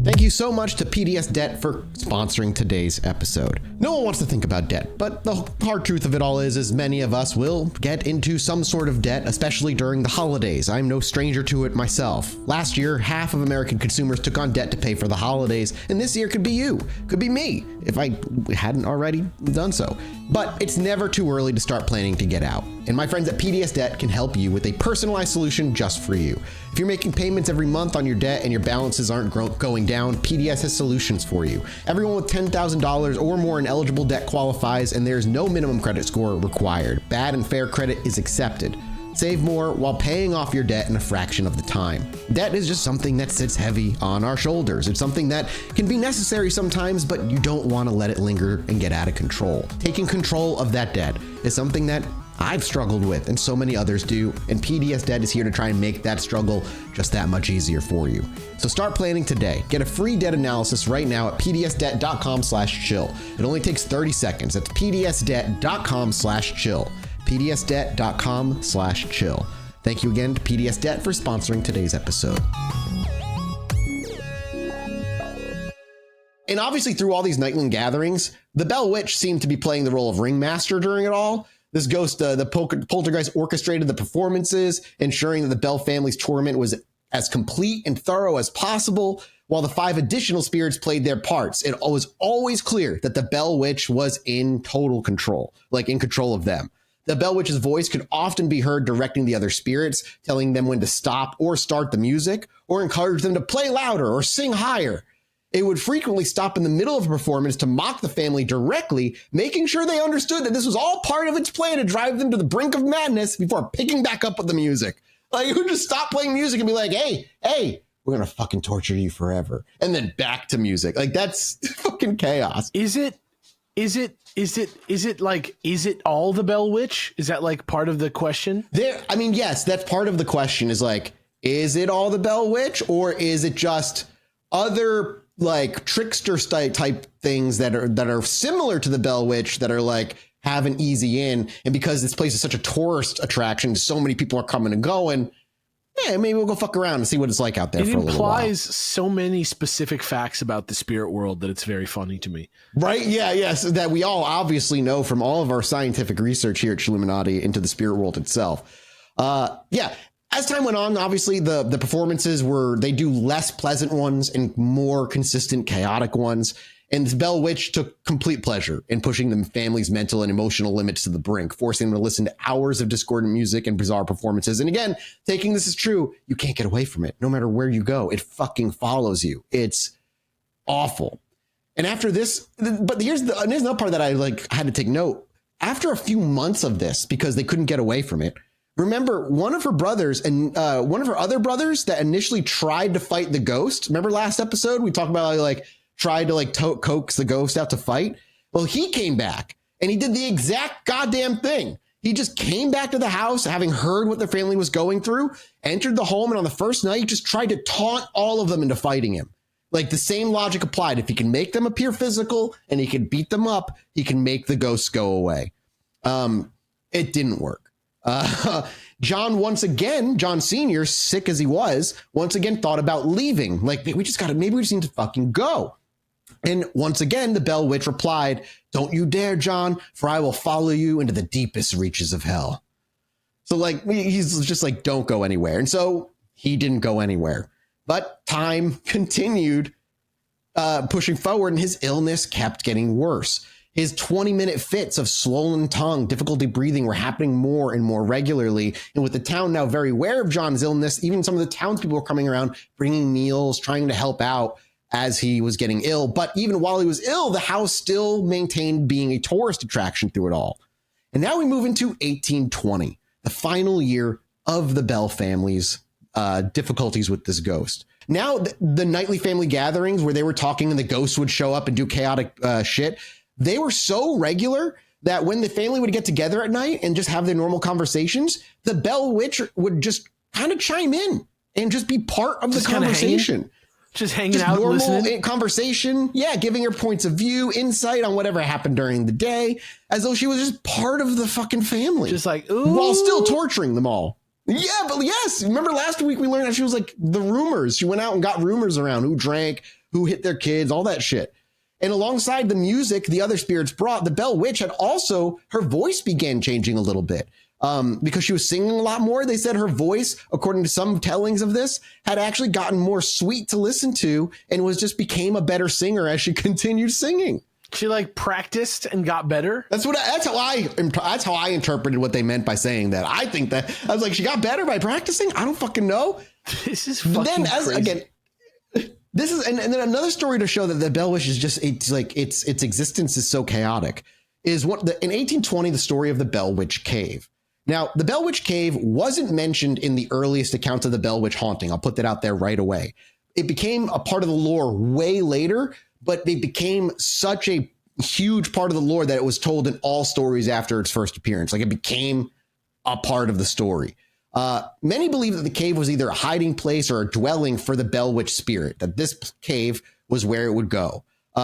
Thank you so much to PDS Debt for sponsoring today's episode. No one wants to think about debt, but the hard truth of it all is many of us will get into some sort of debt, especially during the holidays. I'm no stranger to it myself. Last year, half of American consumers took on debt to pay for the holidays, and this year could be you, could be me, if I hadn't already done so. But it's never too early to start planning to get out. And my friends at PDS Debt can help you with a personalized solution just for you. If you're making payments every month on your debt and your balances aren't going down, PDS has solutions for you. Everyone with $10,000 or more in eligible debt qualifies, and there's no minimum credit score required. Bad and fair credit is accepted. Save more while paying off your debt in a fraction of the time. Debt is just something that sits heavy on our shoulders. It's something that can be necessary sometimes, but you don't want to let it linger and get out of control. Taking control of that debt is something that I've struggled with, and so many others do, and PDS Debt is here to try and make that struggle just that much easier for you. So start planning today. Get a free debt analysis right now at pdsdebt.com/chill. It only takes 30 seconds. That's pdsdebt.com/chill. pdsdebt.com/chill. Thank you again to PDS Debt for sponsoring today's episode. And obviously, through all these Nightland gatherings, the Bell Witch seemed to be playing the role of ringmaster during it all. This ghost, the poltergeist, orchestrated the performances, ensuring that the Bell family's torment was as complete and thorough as possible, while the 5 additional spirits played their parts. It was always clear that the Bell Witch was in total control, like in control of them. The Bell Witch's voice could often be heard directing the other spirits, telling them when to stop or start the music, or encourage them to play louder or sing higher. It would frequently stop in the middle of a performance to mock the family directly, making sure they understood that this was all part of its plan to drive them to the brink of madness before picking back up with the music. Like, it would just stop playing music and be like, hey, we're going to fucking torture you forever. And then back to music. Like, that's fucking chaos. Is it all the Bell Witch? Is that like part of the question? Yes, that's part of the question is like, is it all the Bell Witch, or is it just other like trickster type things that are similar to the Bell Witch that are like have an easy in. And because this place is such a tourist attraction, so many people are coming and going. Yeah, maybe we'll go fuck around and see what it's like out there for a little while. It implies so many specific facts about the spirit world that it's very funny to me. Right? Yeah, yes. That we all obviously know from all of our scientific research here at Chilluminati into the spirit world itself. Yeah. As time went on, obviously the performances they do less pleasant ones and more consistent, chaotic ones. And the Bell Witch took complete pleasure in pushing the family's mental and emotional limits to the brink, forcing them to listen to hours of discordant music and bizarre performances. And again, taking this as true, you can't get away from it. No matter where you go, it fucking follows you. It's awful. And after this, but here's another part that I had to take note. After a few months of this, because they couldn't get away from it, remember one of her brothers and one of her other brothers that initially tried to fight the ghost. Remember last episode we talked about tried to coax the ghost out to fight. Well, he came back and he did the exact goddamn thing. He just came back to the house, having heard what their family was going through, entered the home, and on the first night, just tried to taunt all of them into fighting him. Like the same logic applied. If he can make them appear physical and he can beat them up, he can make the ghosts go away. It didn't work. John Sr., sick as he was, once again thought about leaving. Like, maybe we just need to fucking go. And once again, the Bell Witch replied, "Don't you dare, John, for I will follow you into the deepest reaches of hell." So he's just like, don't go anywhere. And so he didn't go anywhere. But time continued pushing forward, and his illness kept getting worse. His 20-minute fits of swollen tongue, difficulty breathing were happening more and more regularly. And with the town now very aware of John's illness, even some of the townspeople were coming around, bringing meals, trying to help out as he was getting ill. But even while he was ill, the house still maintained being a tourist attraction through it all. And now we move into 1820, the final year of the Bell family's difficulties with this ghost. Now, the nightly family gatherings where they were talking and the ghosts would show up and do chaotic shit, they were so regular that when the family would get together at night and just have their normal conversations, the Bell Witch would just kind of chime in and just be part of the conversation. Just hanging out, normal listening. Conversation. Yeah, giving her points of view, insight on whatever happened during the day, as though she was just part of the fucking family. Just like, ooh. While still torturing them all. Yeah, but yes. Remember last week we learned that she was like the rumors. She went out and got rumors around who drank, who hit their kids, all that shit. And alongside the music the other spirits brought, the Bell Witch had also, her voice began changing a little bit. Because she was singing a lot more. They said her voice, according to some tellings of this, had actually gotten more sweet to listen to and became a better singer as she continued singing. She practiced and got better. That's how I interpreted what they meant by saying that. I think that I was like, she got better by practicing. I don't fucking know. This is fucking crazy. This is and then another story to show that the Bell Witch is just its existence is so chaotic is in 1820 the story of the Bell Witch Cave. Now, the Bell Witch Cave wasn't mentioned in the earliest accounts of the Bell Witch haunting. I'll put that out there right away. It became a part of the lore way later, but it became such a huge part of the lore that it was told in all stories after its first appearance. It became a part of the story. Many believe that the cave was either a hiding place or a dwelling for the Bell Witch spirit, that this cave was where it would go.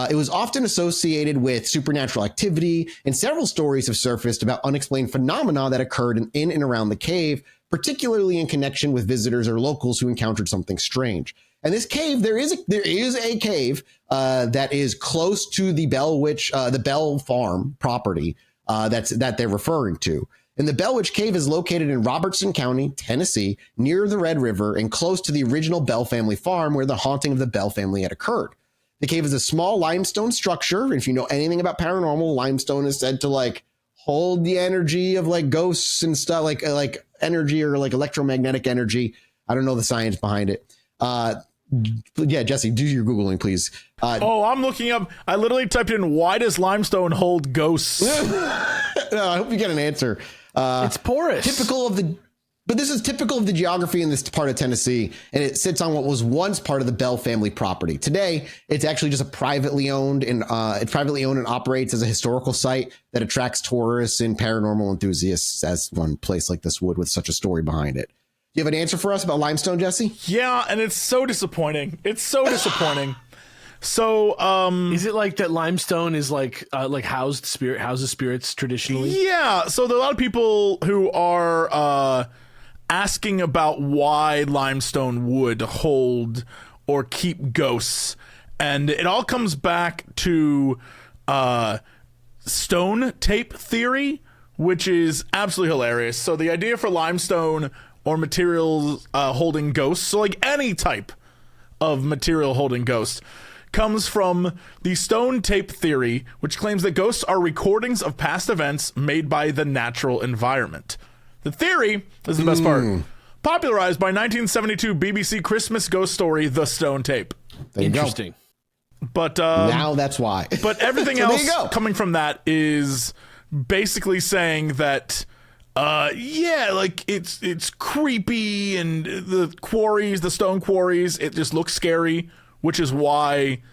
It was often associated with supernatural activity, and several stories have surfaced about unexplained phenomena that occurred in and around the cave, particularly in connection with visitors or locals who encountered something strange. And this cave, there is a cave that is close to the Bell Witch, the Bell Farm property that they're referring to. And the Bell Witch Cave is located in Robertson County, Tennessee, near the Red River and close to the original Bell family farm where the haunting of the Bell family had occurred. The cave is a small limestone structure. And if you know anything about paranormal, limestone is said to hold the energy of ghosts and stuff, like energy or electromagnetic energy. I don't know the science behind it. Yeah, Jesse, do your Googling, please. I'm looking up. I literally typed in, why does limestone hold ghosts? No, I hope you get an answer. It's porous. But this is typical of the geography in this part of Tennessee, and it sits on what was once part of the Bell family property. Today, it's actually just privately owned and operates as a historical site that attracts tourists and paranormal enthusiasts, as one place like this would with such a story behind it. Do you have an answer for us about limestone, Jesse? Yeah, and it's so disappointing. It's so disappointing. So, is it like that limestone is like houses spirits traditionally? Yeah. So there are a lot of people who are asking about why limestone would hold or keep ghosts, and it all comes back to stone tape theory, which is absolutely hilarious. So the idea for limestone or materials holding ghosts, so like any type of material holding ghosts, comes from the stone tape theory, which claims that ghosts are recordings of past events made by the natural environment. The theory is the best part. Popularized by 1972 BBC Christmas ghost story, The Stone Tape. Interesting. But now that's why. But everything So else coming from that is basically saying that like it's creepy, and the quarries, the stone quarries, it just looks scary, which is why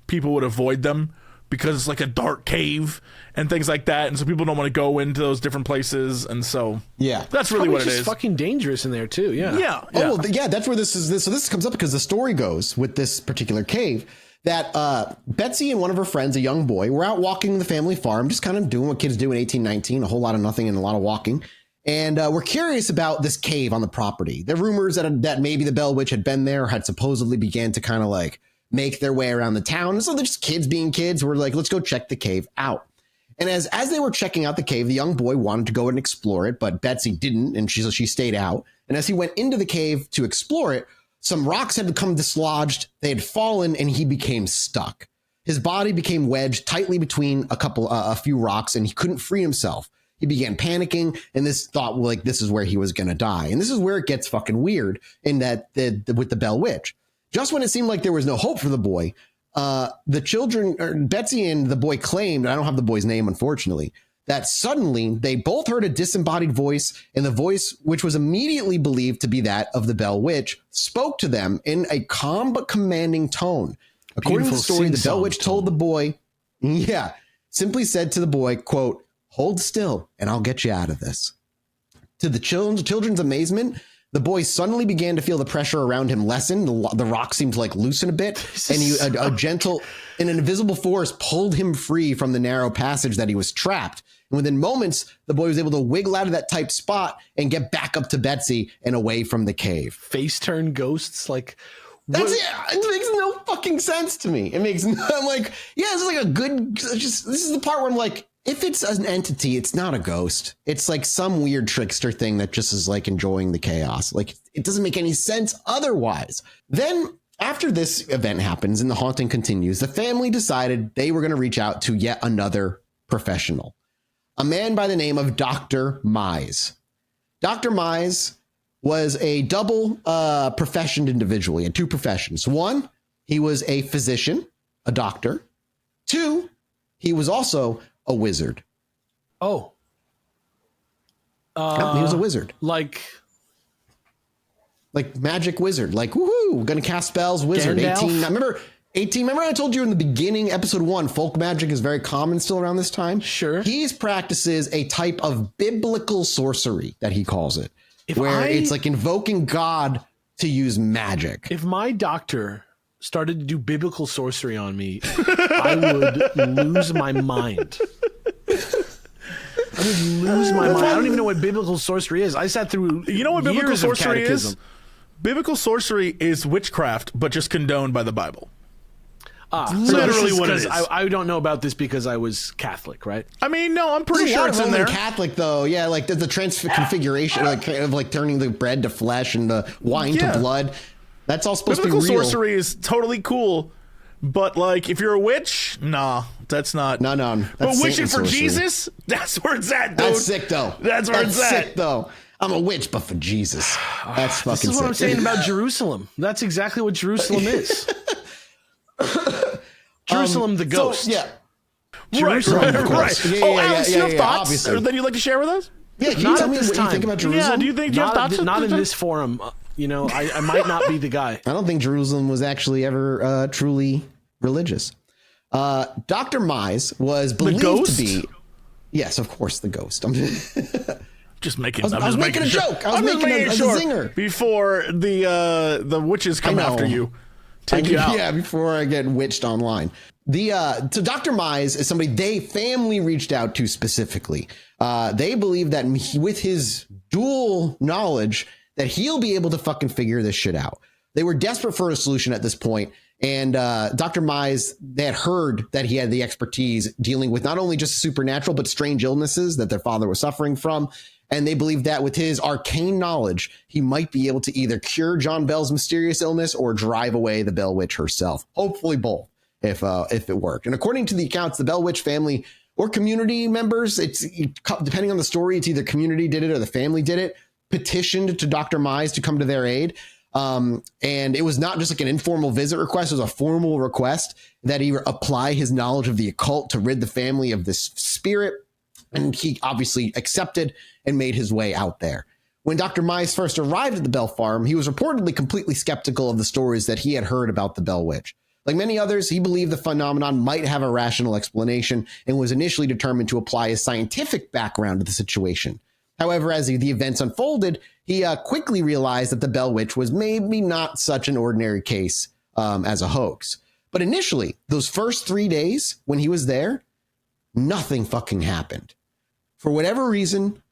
people would avoid them, because it's like a dark cave and things like that, and so people don't want to go into those different places, and so that's really what it is. Fucking dangerous in there too. Yeah. Oh, well, yeah. That's where this is. So this comes up because the story goes with this particular cave that Betsy and one of her friends, a young boy, were out walking the family farm, just kind of doing what kids do in 1819, a whole lot of nothing and a lot of walking. And we're curious about this cave on the property. There are rumors that maybe the Bell Witch had been there, had supposedly began to kind of like make their way around the town. So they're just kids being kids. We're like, let's go check the cave out. And as they were checking out the cave, the young boy wanted to go and explore it, but Betsy didn't, and she stayed out. And as he went into the cave to explore it, some rocks had become dislodged. They had fallen, and he became stuck. His body became wedged tightly between a few rocks, and he couldn't free himself. He began panicking, and this thought, like, this is where he was going to die. And this is where it gets fucking weird in that with the Bell Witch. Just when it seemed like there was no hope for the boy, the children, or Betsy and the boy, claimed, I don't have the boy's name, unfortunately, that suddenly they both heard a disembodied voice, and the voice, which was immediately believed to be that of the Bell Witch, spoke to them in a calm but commanding tone. According to the story, the Bell Witch told the boy, simply said to the boy, quote, "Hold still and I'll get you out of this." To the children's amazement, the boy suddenly began to feel the pressure around him lessen. The rock seemed to like loosen a bit, and an invisible force pulled him free from the narrow passage that he was trapped. And within moments, the boy was able to wiggle out of that tight spot and get back up to Betsy and away from the cave. Face turn ghosts, like that's it. It makes no fucking sense to me. I'm like, yeah, this is like a good. This is the part where I'm like, if it's an entity, it's not a ghost. It's like some weird trickster thing that just is like enjoying the chaos. Like, it doesn't make any sense otherwise. Then after this event happens and the haunting continues, the family decided they were going to reach out to yet another professional, a man by the name of Dr. Mize. Dr. Mize was a double professioned individual. He had two professions. One, he was a physician, a doctor. Two, he was also a wizard. Oh. He was a wizard. Like magic wizard. Like, woohoo, gonna cast spells, wizard. Gandalf? 18. Remember I told you in the beginning, episode 1, folk magic is very common still around this time? Sure. He practices a type of biblical sorcery that he calls it, it's like invoking God to use magic. If my doctor started to do biblical sorcery on me, I would lose my mind. I would lose my mind. I don't even know what biblical sorcery is. I sat through what biblical sorcery catechism. is? Biblical sorcery is witchcraft, but just condoned by the Bible. Literally what it is. I don't know about this because I was Catholic, right? I mean, no, I'm pretty sure it's in there. Catholic, though, yeah, like the transfiguration, like turning the bread to flesh and the wine to blood. That's all supposed to be real. Biblical sorcery is totally cool, but like if you're a witch, nah, that's not. No. But witching for Jesus, that's where it's at, dude. That's sick, though. That's where it's at. Sick, though. I'm a witch, but for Jesus. That's fucking sick. This is what I'm saying about Jerusalem. That's exactly what Jerusalem is. Jerusalem, the ghost. So, yeah. Jerusalem, right. Alex, you have thoughts that you'd like to share with us? Yeah, can you tell me what you think about Jerusalem? Yeah, do you have thoughts? Not in this forum. I might not be the guy. I don't think Jerusalem was actually ever truly religious. Dr. Mize was believed to be. Yes, of course, the ghost. I'm just making. I was making a joke. I was making a zinger before the witches come after you. take you out. Yeah, before I get witched online. So Dr. Mize is somebody family reached out to specifically. They believe that with his dual knowledge that he'll be able to fucking figure this shit out. They were desperate for a solution at this point. And Dr. Mize, they had heard that he had the expertise dealing with not only just supernatural, but strange illnesses that their father was suffering from. And they believed that with his arcane knowledge, he might be able to either cure John Bell's mysterious illness or drive away the Bell Witch herself. Hopefully both, if it worked. And according to the accounts, the Bell Witch family or community members, it's depending on the story, it's either community did it or the family did it, petitioned to Dr. Mize to come to their aid. And it was not just like an informal visit request. It was a formal request that he apply his knowledge of the occult to rid the family of this spirit. And he obviously accepted and made his way out there. When Dr. Mize first arrived at the Bell Farm, he was reportedly completely skeptical of the stories that he had heard about the Bell Witch. Like many others, he believed the phenomenon might have a rational explanation and was initially determined to apply his scientific background to the situation. However, as the events unfolded, he quickly realized that the Bell Witch was maybe not such an ordinary case as a hoax. But initially, those first 3 days when he was there, nothing fucking happened. For whatever reason,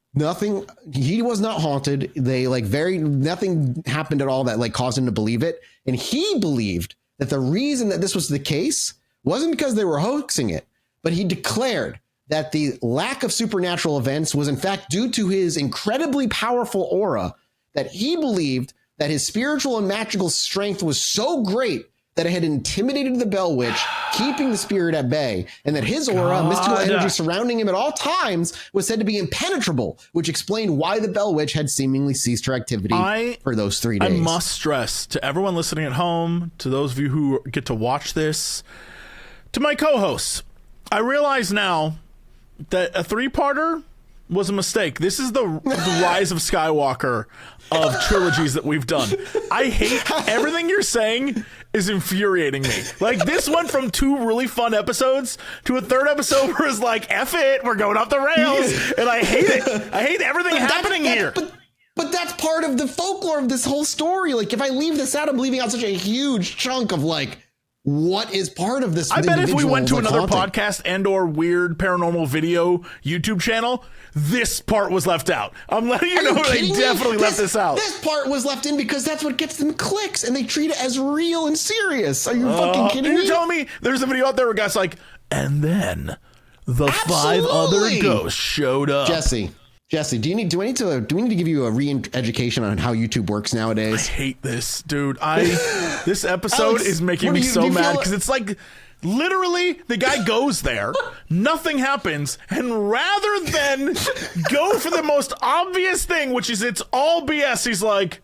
he was not haunted. Nothing happened at all that caused him to believe it. And he believed that the reason that this was the case wasn't because they were hoaxing it, but he declared that the lack of supernatural events was in fact due to his incredibly powerful aura, that he believed that his spiritual and magical strength was so great that it had intimidated the Bell Witch, keeping the spirit at bay, and that his aura, mystical energy surrounding him at all times, was said to be impenetrable, which explained why the Bell Witch had seemingly ceased her activity for those 3 days. I must stress to everyone listening at home, to those of you who get to watch this, to my co-hosts, I realize now that a 3-parter was a mistake. This is the Rise of Skywalker of trilogies that we've done. I hate everything you're saying is infuriating me. Like, this went from 2 really fun episodes to a 3rd episode where it's like, F it, we're going off the rails, and I hate it. I hate everything happening here. But that's part of the folklore of this whole story. Like, if I leave this out, I'm leaving out such a huge chunk of what is part of this? I bet if we went to another podcast and or weird paranormal video YouTube channel, this part was left out. I'm letting you know they definitely left this out. This part was left in because that's what gets them clicks, and they treat it as real and serious. Are you fucking kidding me? You're telling me there's a video out there where guys like, and then the 5 other ghosts showed up. Jesse, do we need to give you a re-education on how YouTube works nowadays? I hate this, dude. This episode is making me so mad because it's like literally the guy goes there, nothing happens, and rather than go for the most obvious thing, which is it's all BS, he's like,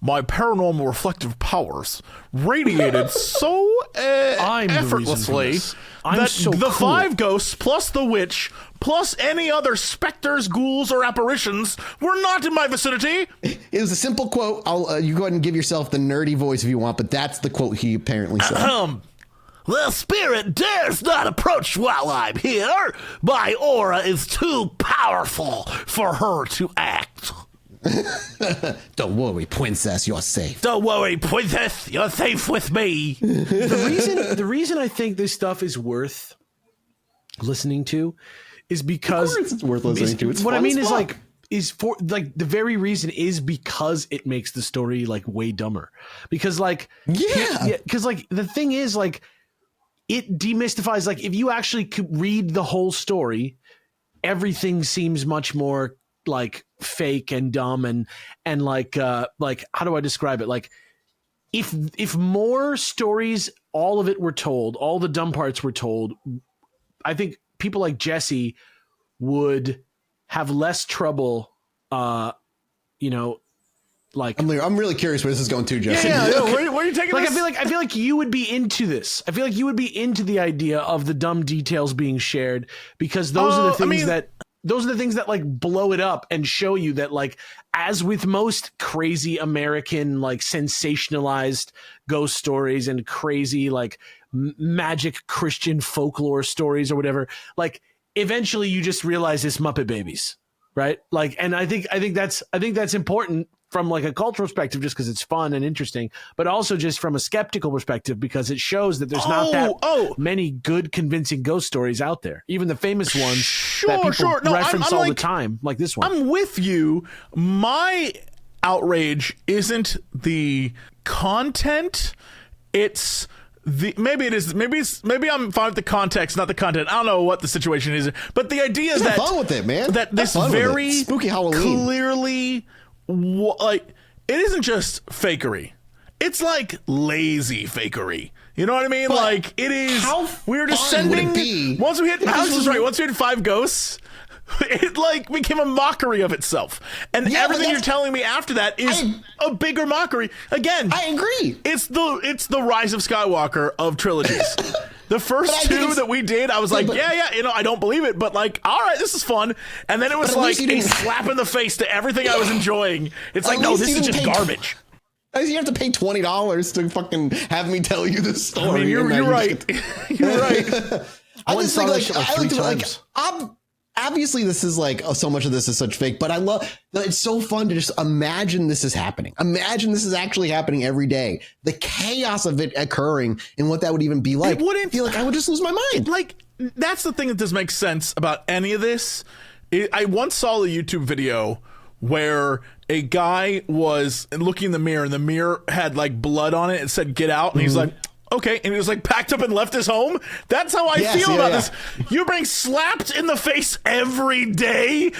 my paranormal reflective powers radiated so effortlessly that the 5 ghosts plus the witch plus any other specters, ghouls, or apparitions were not in my vicinity. It was a simple quote. You go ahead and give yourself the nerdy voice if you want, but that's the quote he apparently said. The spirit dares not approach while I'm here. My aura is too powerful for her to act. Don't worry, princess, you're safe. Don't worry, princess, you're safe with me. The reason I think this stuff is worth listening to is because of course it's worth listening to. It's what I mean is the very reason is because it makes the story way dumber. Because because the thing is it demystifies, if you actually could read the whole story, everything seems much more fake and dumb and how do I describe it? If more stories, all of it were told, all the dumb parts were told, I think people like Jesse would have less trouble, I'm really curious where this is going to, Jesse. Yeah. Where are you taking this? I feel like you would be into this. I feel like you would be into the idea of the dumb details being shared because those are the things that blow it up and show you that as with most crazy American sensationalized ghost stories and crazy magic Christian folklore stories or whatever, eventually you just realize it's Muppet Babies, right? And I think that's important from like a cultural perspective, just because it's fun and interesting, but also just from a skeptical perspective, because it shows that there's not that many good, convincing ghost stories out there. Even the famous ones that people reference all the time, like this one. I'm with you. My outrage isn't the content. It's maybe I'm fine with the context, not the content. I don't know what the situation is, but the idea is that fun with it, man. That this very spooky Halloween clearly, like, it isn't just fakery. It's like lazy fakery. You know what I mean? But like, it is. We're descending. Once we hit 5 ghosts, it like became a mockery of itself, and everything you're telling me after that is a bigger mockery. Again, I agree. It's the Rise of Skywalker of trilogies. The first 2 that we did, I was like, yeah, you know, I don't believe it, but like, all right, this is fun. And then it was like a slap in the face to everything I was enjoying. It's like, no, this is just garbage. You have to pay $20 to fucking have me tell you this story. I mean, you're right. You're right. I just think obviously this is like, so much of this is such fake, but I love that it's so fun to just imagine this is happening. Imagine this is actually happening every day. The chaos of it occurring and what that would even be like. It wouldn't feel like I would just lose my mind. Like, that's the thing that doesn't make sense about any of this. I once saw a YouTube video where a guy was looking in the mirror and the mirror had like blood on it and said, "Get out." And he's like, okay, and he was like packed up and left his home. That's how I feel about this. You're being slapped in the face every day.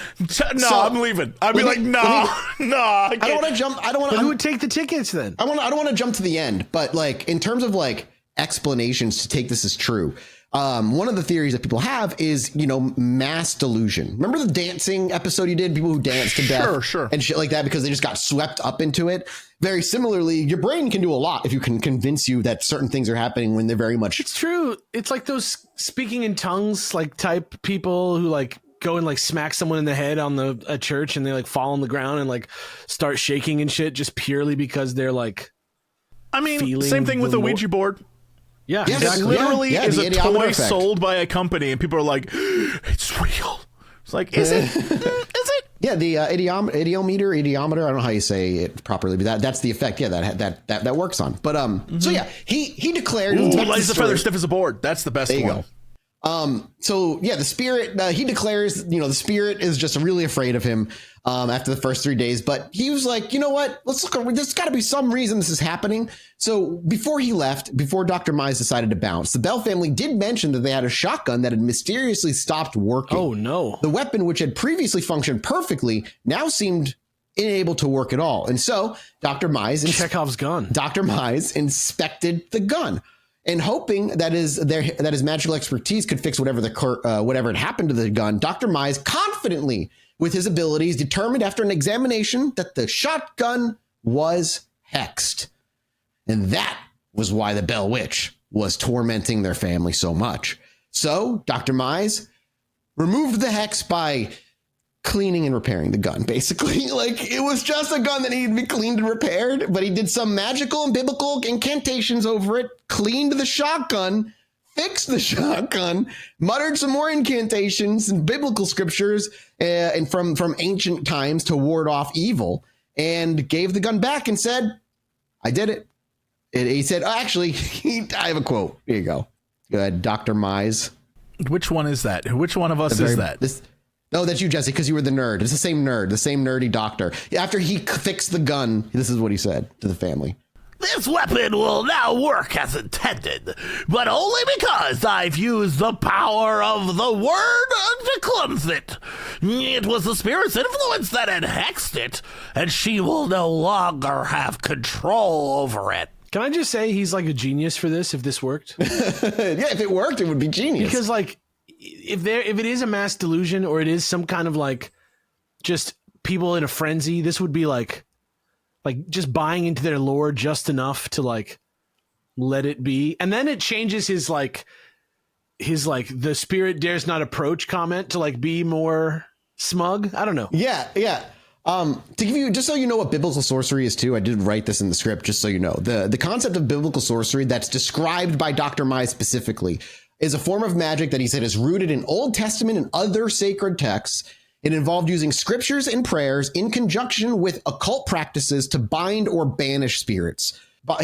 I'm leaving. I'd be like, I don't want to jump. Who would take the tickets then? I don't want to jump to the end, but like in terms of like explanations to take this as true. One of the theories that people have is, you know, mass delusion. Remember the dancing episode you did? People who danced to death and shit like that because they just got swept up into it. Very similarly, your brain can do a lot if you can convince you that certain things are happening when they're very much. It's true. It's like those speaking in tongues, like type people who like go and like smack someone in the head on a church and they like fall on the ground and like start shaking and shit just purely because they're like. I mean, same thing with the Ouija board. Yeah, exactly. It literally is a toy sold by a company, and people are like, "It's real." It's like, is it? Is it? Yeah, the idiometer. I don't know how you say it properly, but that's the effect. Yeah, that works on. But so yeah, he declared. Light as a feather, stiff as a board. That's the best one. So yeah, the spirit. He declares, you know, the spirit is just really afraid of him after the first 3 days. But he was like, you know what? Let's look. There's got to be some reason this is happening. So before he left, before Dr. Mize decided to bounce, the Bell family did mention that they had a shotgun that had mysteriously stopped working. Oh no! The weapon, which had previously functioned perfectly, now seemed unable to work at all. And so Dr. Mize, Chekhov's gun. Dr. Mize inspected the gun. And hoping that his magical expertise could fix whatever had happened to the gun, Dr. Mize confidently, with his abilities, determined after an examination that the shotgun was hexed. And that was why the Bell Witch was tormenting their family so much. So Dr. Mize removed the hex by cleaning and repairing the gun, basically. Like, it was just a gun that needed to be cleaned and repaired, but he did some magical and biblical incantations over it, cleaned the shotgun, fixed the shotgun, muttered some more incantations and biblical scriptures and from ancient times to ward off evil, and gave the gun back and said, "I did it." And he said, actually, I have a quote. Here you go. Go ahead, Dr. Mize. Which one is that? Which one of us is that? No, that's you, Jesse, because you were the nerd. It's the same nerdy doctor. After he fixed the gun, this is what he said to the family. "This weapon will now work as intended, but only because I've used the power of the word to cleanse it. It was the spirit's influence that had hexed it, and she will no longer have control over it." Can I just say he's like a genius for this if this worked? Yeah, if it worked, it would be genius. Because like if it is a mass delusion or it is some kind of like just people in a frenzy, this would be like just buying into their lore just enough to like let it be. And then it changes his the spirit dares not approach comment to like be more smug. I don't know. Yeah. To give you, just so you know what biblical sorcery is too, I did write this in the script, just so you know. The concept of biblical sorcery that's described by Dr. Mize specifically is a form of magic that he said is rooted in Old Testament and other sacred texts, It involved using scriptures and prayers in conjunction with occult practices to bind or banish spirits.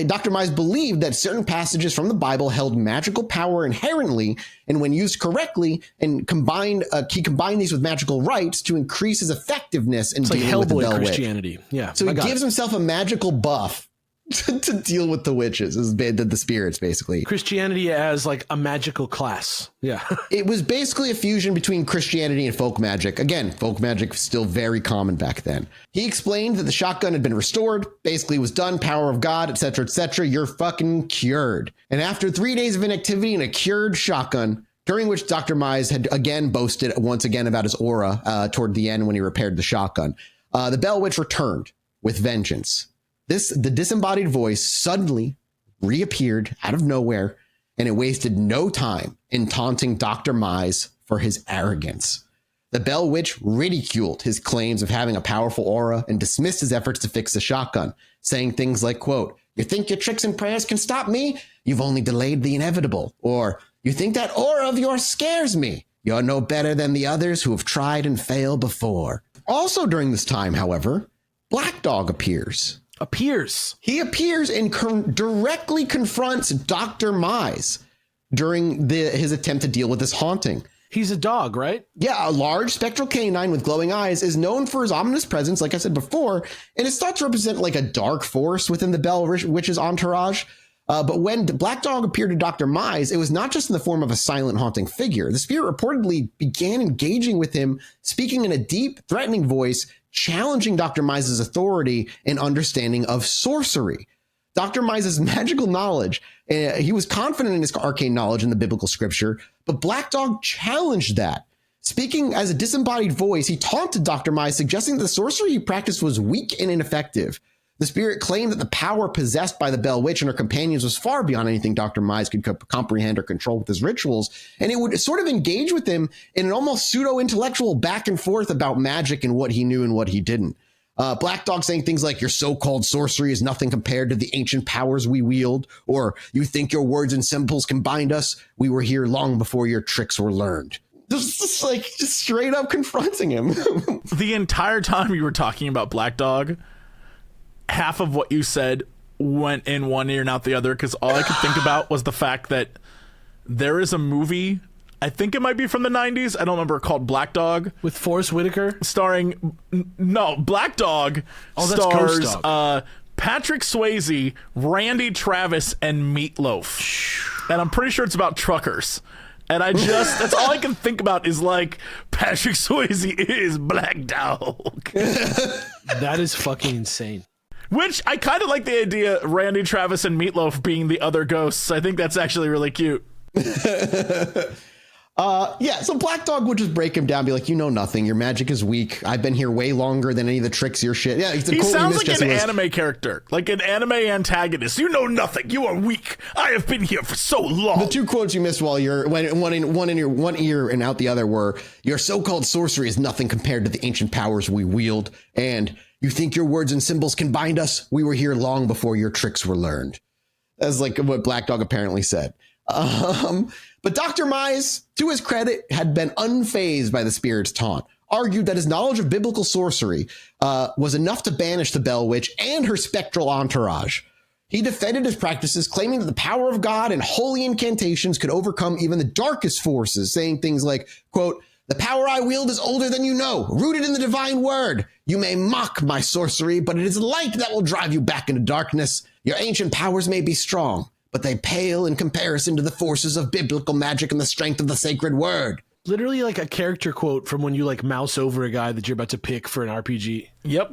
Dr. Mize believed that certain passages from the Bible held magical power inherently, and when used correctly and he combined these with magical rites to increase his effectiveness in dealing with the Bell Witch. Christianity. Yeah. So he gives himself a magical buff to deal with the witches, the spirits, basically. Christianity as like a magical class. Yeah. It was basically a fusion between Christianity and folk magic. Again, folk magic was still very common back then. He explained that the shotgun had been restored, basically was done, power of God, etc., etc. You're fucking cured. And after 3 days of inactivity and a cured shotgun, during which Dr. Mize had again boasted once again about his aura toward the end when he repaired the shotgun, the Bell Witch returned with vengeance. The disembodied voice suddenly reappeared out of nowhere, and it wasted no time in taunting Dr. Mize for his arrogance. The Bell Witch ridiculed his claims of having a powerful aura and dismissed his efforts to fix the shotgun, saying things like, quote, "You think your tricks and prayers can stop me? You've only delayed the inevitable." Or, "You think that aura of yours scares me? You're no better than the others who have tried and failed before." Also during this time, however, Black Dog appears. He appears and directly confronts Dr. Mize during his attempt to deal with this haunting. He's a dog, right? Yeah, a large spectral canine with glowing eyes is known for his ominous presence, like I said before, and it's thought to represent like a dark force within the Bell Witch's entourage. But when Black Dog appeared to Dr. Mize, it was not just in the form of a silent haunting figure. The spirit reportedly began engaging with him, speaking in a deep, threatening voice, challenging Dr. Mize's authority and understanding of sorcery. Dr. Mize's magical knowledge, he was confident in his arcane knowledge in the biblical scripture, but Black Dog challenged that. Speaking as a disembodied voice, he taunted Dr. Mize, suggesting that the sorcery he practiced was weak and ineffective. The spirit claimed that the power possessed by the Bell Witch and her companions was far beyond anything Dr. Mize could comprehend or control with his rituals, and it would sort of engage with him in an almost pseudo-intellectual back and forth about magic and what he knew and what he didn't. Black Dog saying things like, "Your so-called sorcery is nothing compared to the ancient powers we wield," or "You think your words and symbols can bind us? We were here long before your tricks were learned." Just straight up confronting him. The entire time you were talking about Black Dog, half of what you said went in one ear and out the other, because all I could think about was the fact that there is a movie, I think it might be from the 90s, I don't remember, called Black Dog. With Forrest Whitaker? Starring, no, Black Dog stars Patrick Swayze, Randy Travis, and Meatloaf. And I'm pretty sure it's about truckers. And that's all I can think about is like, Patrick Swayze is Black Dog. That is fucking insane. Which I kind of like the idea, Randy Travis and Meatloaf being the other ghosts. I think that's actually really cute. So Black Dog would just break him down, be like, "You know nothing. Your magic is weak. I've been here way longer than any of the tricks your shit." Yeah, he sounds like an anime character, like an anime antagonist. "You know nothing. You are weak. I have been here for so long." The two quotes you missed while you're one in your one ear and out the other were, "Your so-called sorcery is nothing compared to the ancient powers we wield," and "You think your words and symbols can bind us? We were here long before your tricks were learned." That's like what Black Dog apparently said. But Dr. Mize, to his credit, had been unfazed by the spirit's taunt, argued that his knowledge of biblical sorcery was enough to banish the Bell Witch and her spectral entourage. He defended his practices, claiming that the power of God and holy incantations could overcome even the darkest forces, saying things like, quote, "The power I wield is older than you know, rooted in the divine word. You may mock my sorcery, but it is light that will drive you back into darkness. Your ancient powers may be strong, but they pale in comparison to the forces of biblical magic and the strength of the sacred word." Literally like a character quote from when you like mouse over a guy that you're about to pick for an RPG. Yep.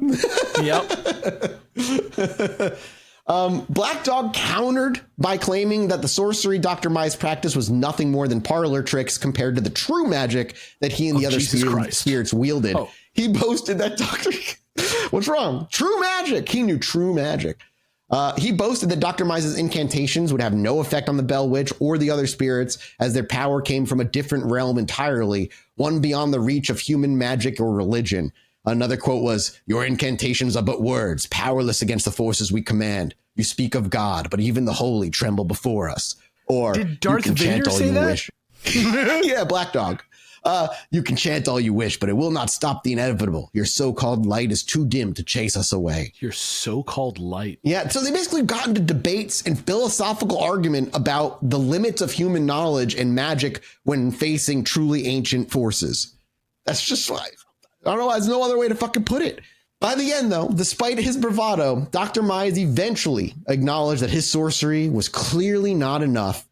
Black Dog countered by claiming that the sorcery Dr. Mize practiced was nothing more than parlor tricks compared to the true magic that he and the other spirits wielded. Oh. He boasted that Dr. What's wrong? True magic. He knew true magic. He boasted that Dr. Mize's incantations would have no effect on the Bell Witch or the other spirits, as their power came from a different realm entirely, one beyond the reach of human magic or religion. Another quote was, "Your incantations are but words, powerless against the forces we command. You speak of God, but even the holy tremble before us." Or, did Darth Vader say that? Yeah, Black Dog. You can chant all you wish, but it will not stop the inevitable. Your so-called light is too dim to chase us away. Your so-called light. Yeah, so they basically got into debates and philosophical argument about the limits of human knowledge and magic when facing truly ancient forces. That's just like, I don't know, there's no other way to fucking put it. By the end, though, despite his bravado, Dr. Mize eventually acknowledged that his sorcery was clearly not enough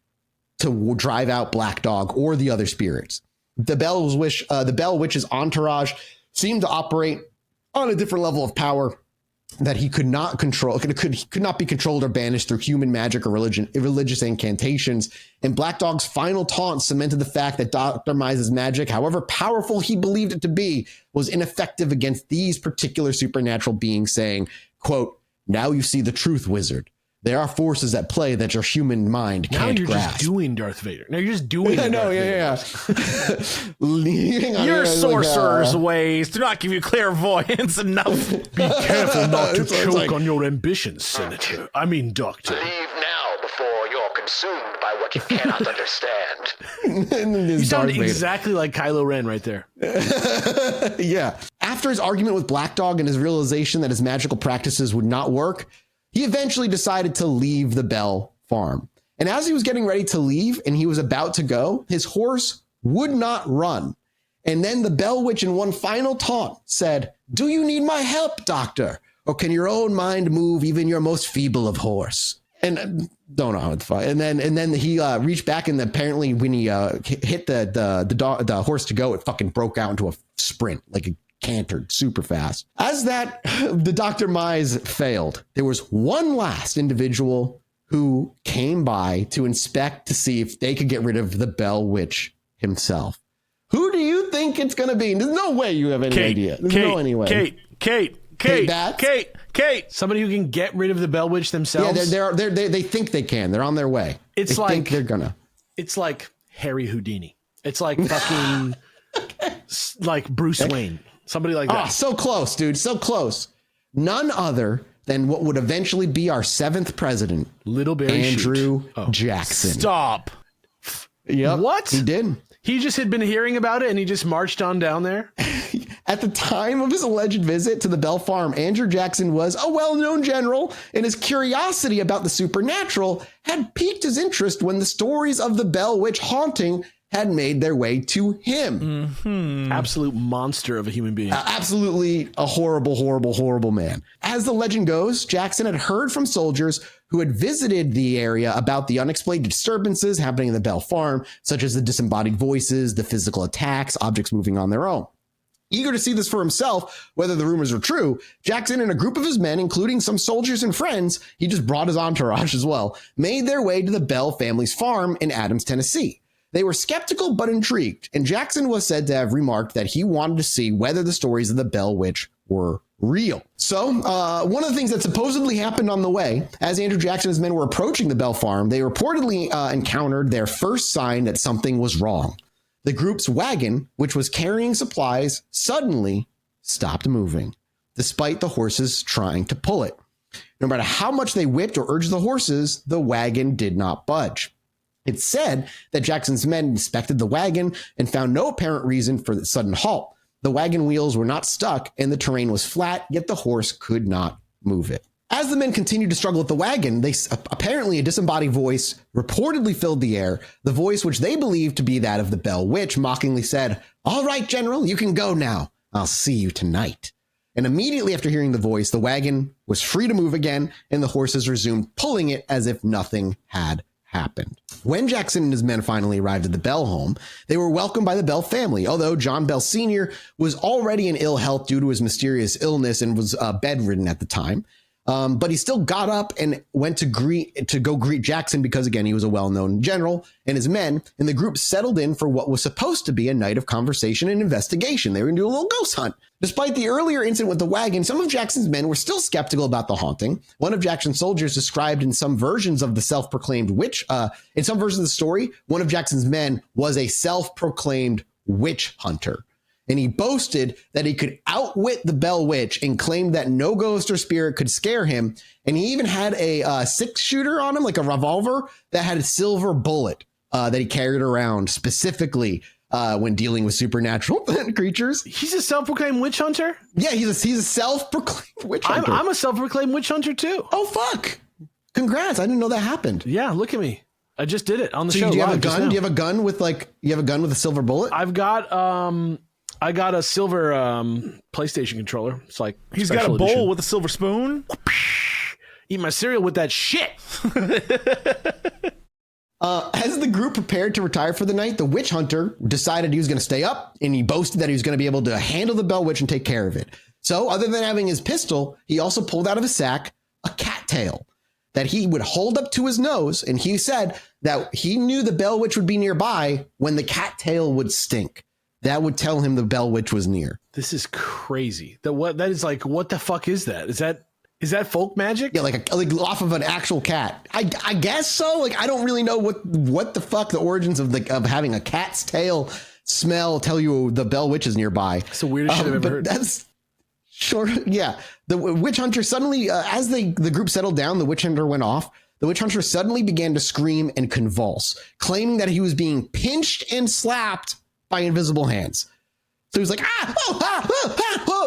to drive out Black Dog or the other spirits. The Bell Witch's entourage seemed to operate on a different level of power that he could not control, could not be controlled or banished through human magic or religious incantations. And Black Dog's final taunt cemented the fact that Dr. Mize's magic, however powerful he believed it to be, was ineffective against these particular supernatural beings, saying, quote, "Now you see the truth, wizard. There are forces at play that your human mind can't grasp." Now you're just doing Darth Vader. Now you're just doing I know, Your sorcerer's ways do not give you clairvoyance enough. Be careful not to choke on your ambitions, Senator. I mean, Doctor. Leave now before you're consumed by what you cannot understand. You sound exactly like Kylo Ren right there. Yeah. After his argument with Black Dog and his realization that his magical practices would not work, he eventually decided to leave the Bell farm. And as he was getting ready to leave and he was about to go, his horse would not run. And then the Bell Witch, in one final taunt, said, "Do you need my help, doctor? Or can your own mind move even your most feeble of horse?" And don't know how it's fun. And then he reached back, and apparently when he hit the horse to go, it fucking broke out into a sprint, like it cantered super fast. As the Dr. Mize failed, there was one last individual who came by to inspect to see if they could get rid of the Bell Witch himself. Who do you think it's going to be? There's no way you have any idea. There's no any way. Kate. Somebody who can get rid of the Bell Witch themselves? Yeah, they think they can. They're on their way. They think they're gonna. It's like Harry Houdini. It's like fucking like Bruce Wayne. Somebody like that. Oh, so close, dude. So close. None other than what would eventually be our 7th president, Little Barry Andrew Jackson. Stop. Yep. What? He did. He just had been hearing about it and he just marched on down there? At the time of his alleged visit to the Bell Farm, Andrew Jackson was a well-known general, and his curiosity about the supernatural had piqued his interest when the stories of the Bell Witch haunting had made their way to him. Mm-hmm. Absolute monster of a human being. Absolutely a horrible, horrible, horrible man. As the legend goes, Jackson had heard from soldiers who had visited the area about the unexplained disturbances happening in the Bell Farm, such as the disembodied voices, the physical attacks, objects moving on their own. Eager to see this for himself, whether the rumors were true, Jackson and a group of his men, including some soldiers and friends, he just brought his entourage as well, made their way to the Bell family's farm in Adams, Tennessee. They were skeptical but intrigued, and Jackson was said to have remarked that he wanted to see whether the stories of the Bell Witch were real. So one of the things that supposedly happened on the way, as Andrew Jackson and his men were approaching the Bell Farm, they reportedly encountered their first sign that something was wrong. The group's wagon, which was carrying supplies, suddenly stopped moving, despite the horses trying to pull it. No matter how much they whipped or urged the horses, the wagon did not budge. It's said that Jackson's men inspected the wagon and found no apparent reason for the sudden halt. The wagon wheels were not stuck and the terrain was flat, yet the horse could not move it. As the men continued to struggle with the wagon, apparently a disembodied voice reportedly filled the air. The voice, which they believed to be that of the Bell Witch, mockingly said, "All right, General, you can go now. I'll see you tonight." And immediately after hearing the voice, the wagon was free to move again, and the horses resumed pulling it as if nothing had happened. When Jackson and his men finally arrived at the Bell home, they were welcomed by the Bell family, although John Bell Sr. was already in ill health due to his mysterious illness and was bedridden at the time. But he still got up and went to go greet Jackson because, again, he was a well-known general and his men, and the group settled in for what was supposed to be a night of conversation and investigation. They were going to do a little ghost hunt. Despite the earlier incident with the wagon, some of Jackson's men were still skeptical about the haunting. One of Jackson's soldiers described in some versions of the self-proclaimed witch, in some versions of the story, one of Jackson's men was a self-proclaimed witch hunter. And he boasted that he could outwit the Bell Witch and claimed that no ghost or spirit could scare him. And he even had a 6-shooter on him, like a revolver that had a silver bullet that he carried around specifically when dealing with supernatural creatures. He's a self-proclaimed witch hunter? Yeah, he's a self-proclaimed witch hunter. I'm a self-proclaimed witch hunter too. Oh, fuck. Congrats. I didn't know that happened. Yeah, look at me. I just did it on the So show. do you have a live just gun? now. Do you have a gun with a silver bullet? I've got I got a silver PlayStation controller. It's like He's got a bowl with a silver spoon. Eat my cereal with that shit. As the group prepared to retire for the night, the witch hunter decided he was going to stay up, and he boasted that he was going to be able to handle the Bell Witch and take care of it. So other than having his pistol, he also pulled out of his sack a cattail that he would hold up to his nose. And he said that he knew the Bell Witch would be nearby when the cattail would stink. That would tell him the Bell Witch was near. This is crazy. That is like, what the fuck is that? Is that folk magic? Yeah, like off of an actual cat. I guess so. Like, I don't really know what the fuck the origins of having a cat's tail smell tell you the Bell Witch is nearby. It's the weirdest shit I've ever heard. That's sure. Yeah, the witch hunter suddenly, as the group settled down, the witch hunter went off. The witch hunter suddenly began to scream and convulse, claiming that he was being pinched and slapped by invisible hands. So he's like,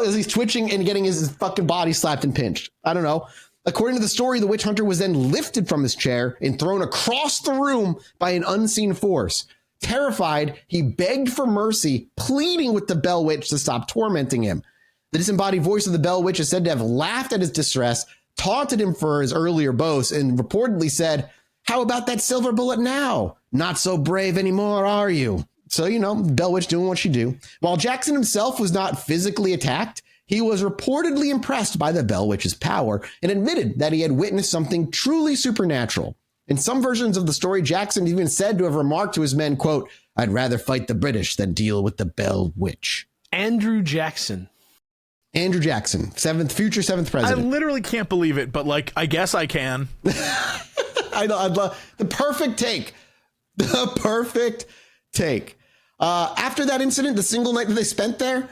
as he's twitching and getting his fucking body slapped and pinched. I don't know. According to the story, the witch hunter was then lifted from his chair and thrown across the room by an unseen force. Terrified, he begged for mercy, pleading with the Bell Witch to stop tormenting him. The disembodied voice of the Bell Witch is said to have laughed at his distress, taunted him for his earlier boast, and reportedly said, "How about that silver bullet now? Not so brave anymore, are you?" So, Bell Witch doing what she do. While Jackson himself was not physically attacked, he was reportedly impressed by the Bell Witch's power and admitted that he had witnessed something truly supernatural. In some versions of the story, Jackson even said to have remarked to his men, quote, "I'd rather fight the British than deal with the Bell Witch." Andrew Jackson, future seventh I president. literally can't believe it, but I guess I can. I know. I'd love the perfect take. The perfect take. After that incident, the single night that they spent there,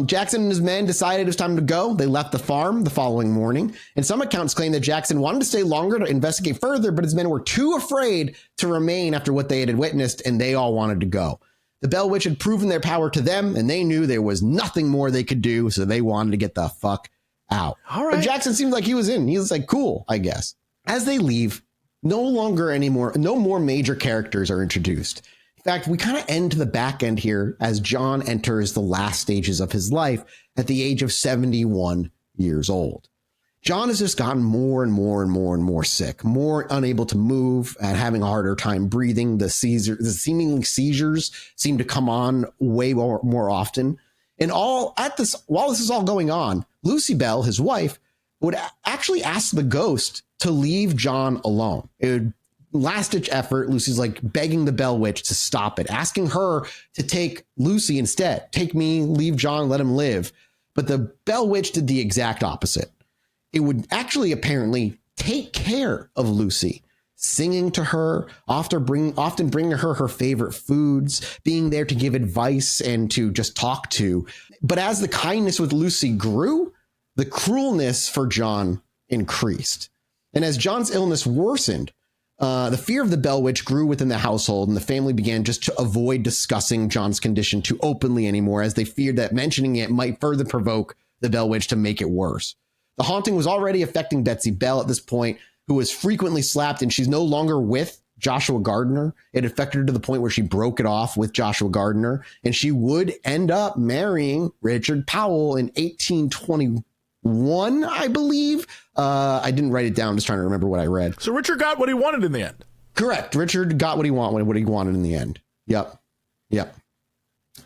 Jackson and his men decided it was time to go. They left the farm the following morning, and some accounts claim that Jackson wanted to stay longer to investigate further, but his men were too afraid to remain after what they had witnessed, and they all wanted to go. The Bell Witch had proven their power to them, and they knew there was nothing more they could do, so they wanted to get the fuck out. All right. But Jackson seemed like he was in. He was like, cool, I guess. As they leave, no more major characters are introduced. In fact, we kind of end to the back end here as John enters the last stages of his life at the age of 71 years old. John has just gotten more and more sick, more unable to move and having a harder time breathing. The seemingly seizures seem to come on way more often. And while this is all going on, Lucy Bell, his wife, would actually ask the ghost to leave John alone. It would last-ditch effort. Lucy's like begging the Bell Witch to stop it, asking her to take Lucy instead. Take me, leave John, let him live. But the Bell Witch did the exact opposite. It would actually apparently take care of Lucy, singing to her, often bringing her her favorite foods, being there to give advice and to just talk to. But as the kindness with Lucy grew, the cruelness for John increased. And as John's illness worsened, the fear of the Bell Witch grew within the household, and the family began just to avoid discussing John's condition too openly anymore, as they feared that mentioning it might further provoke the Bell Witch to make it worse. The haunting was already affecting Betsy Bell at this point, who was frequently slapped, and she's no longer with Joshua Gardner. It affected her to the point where she broke it off with Joshua Gardner, and she would end up marrying Richard Powell in 1821, I believe. I didn't write it down. I'm just trying to remember what I read. So Richard got what he wanted in the end. Correct. Richard got what he wanted in the end. Yep.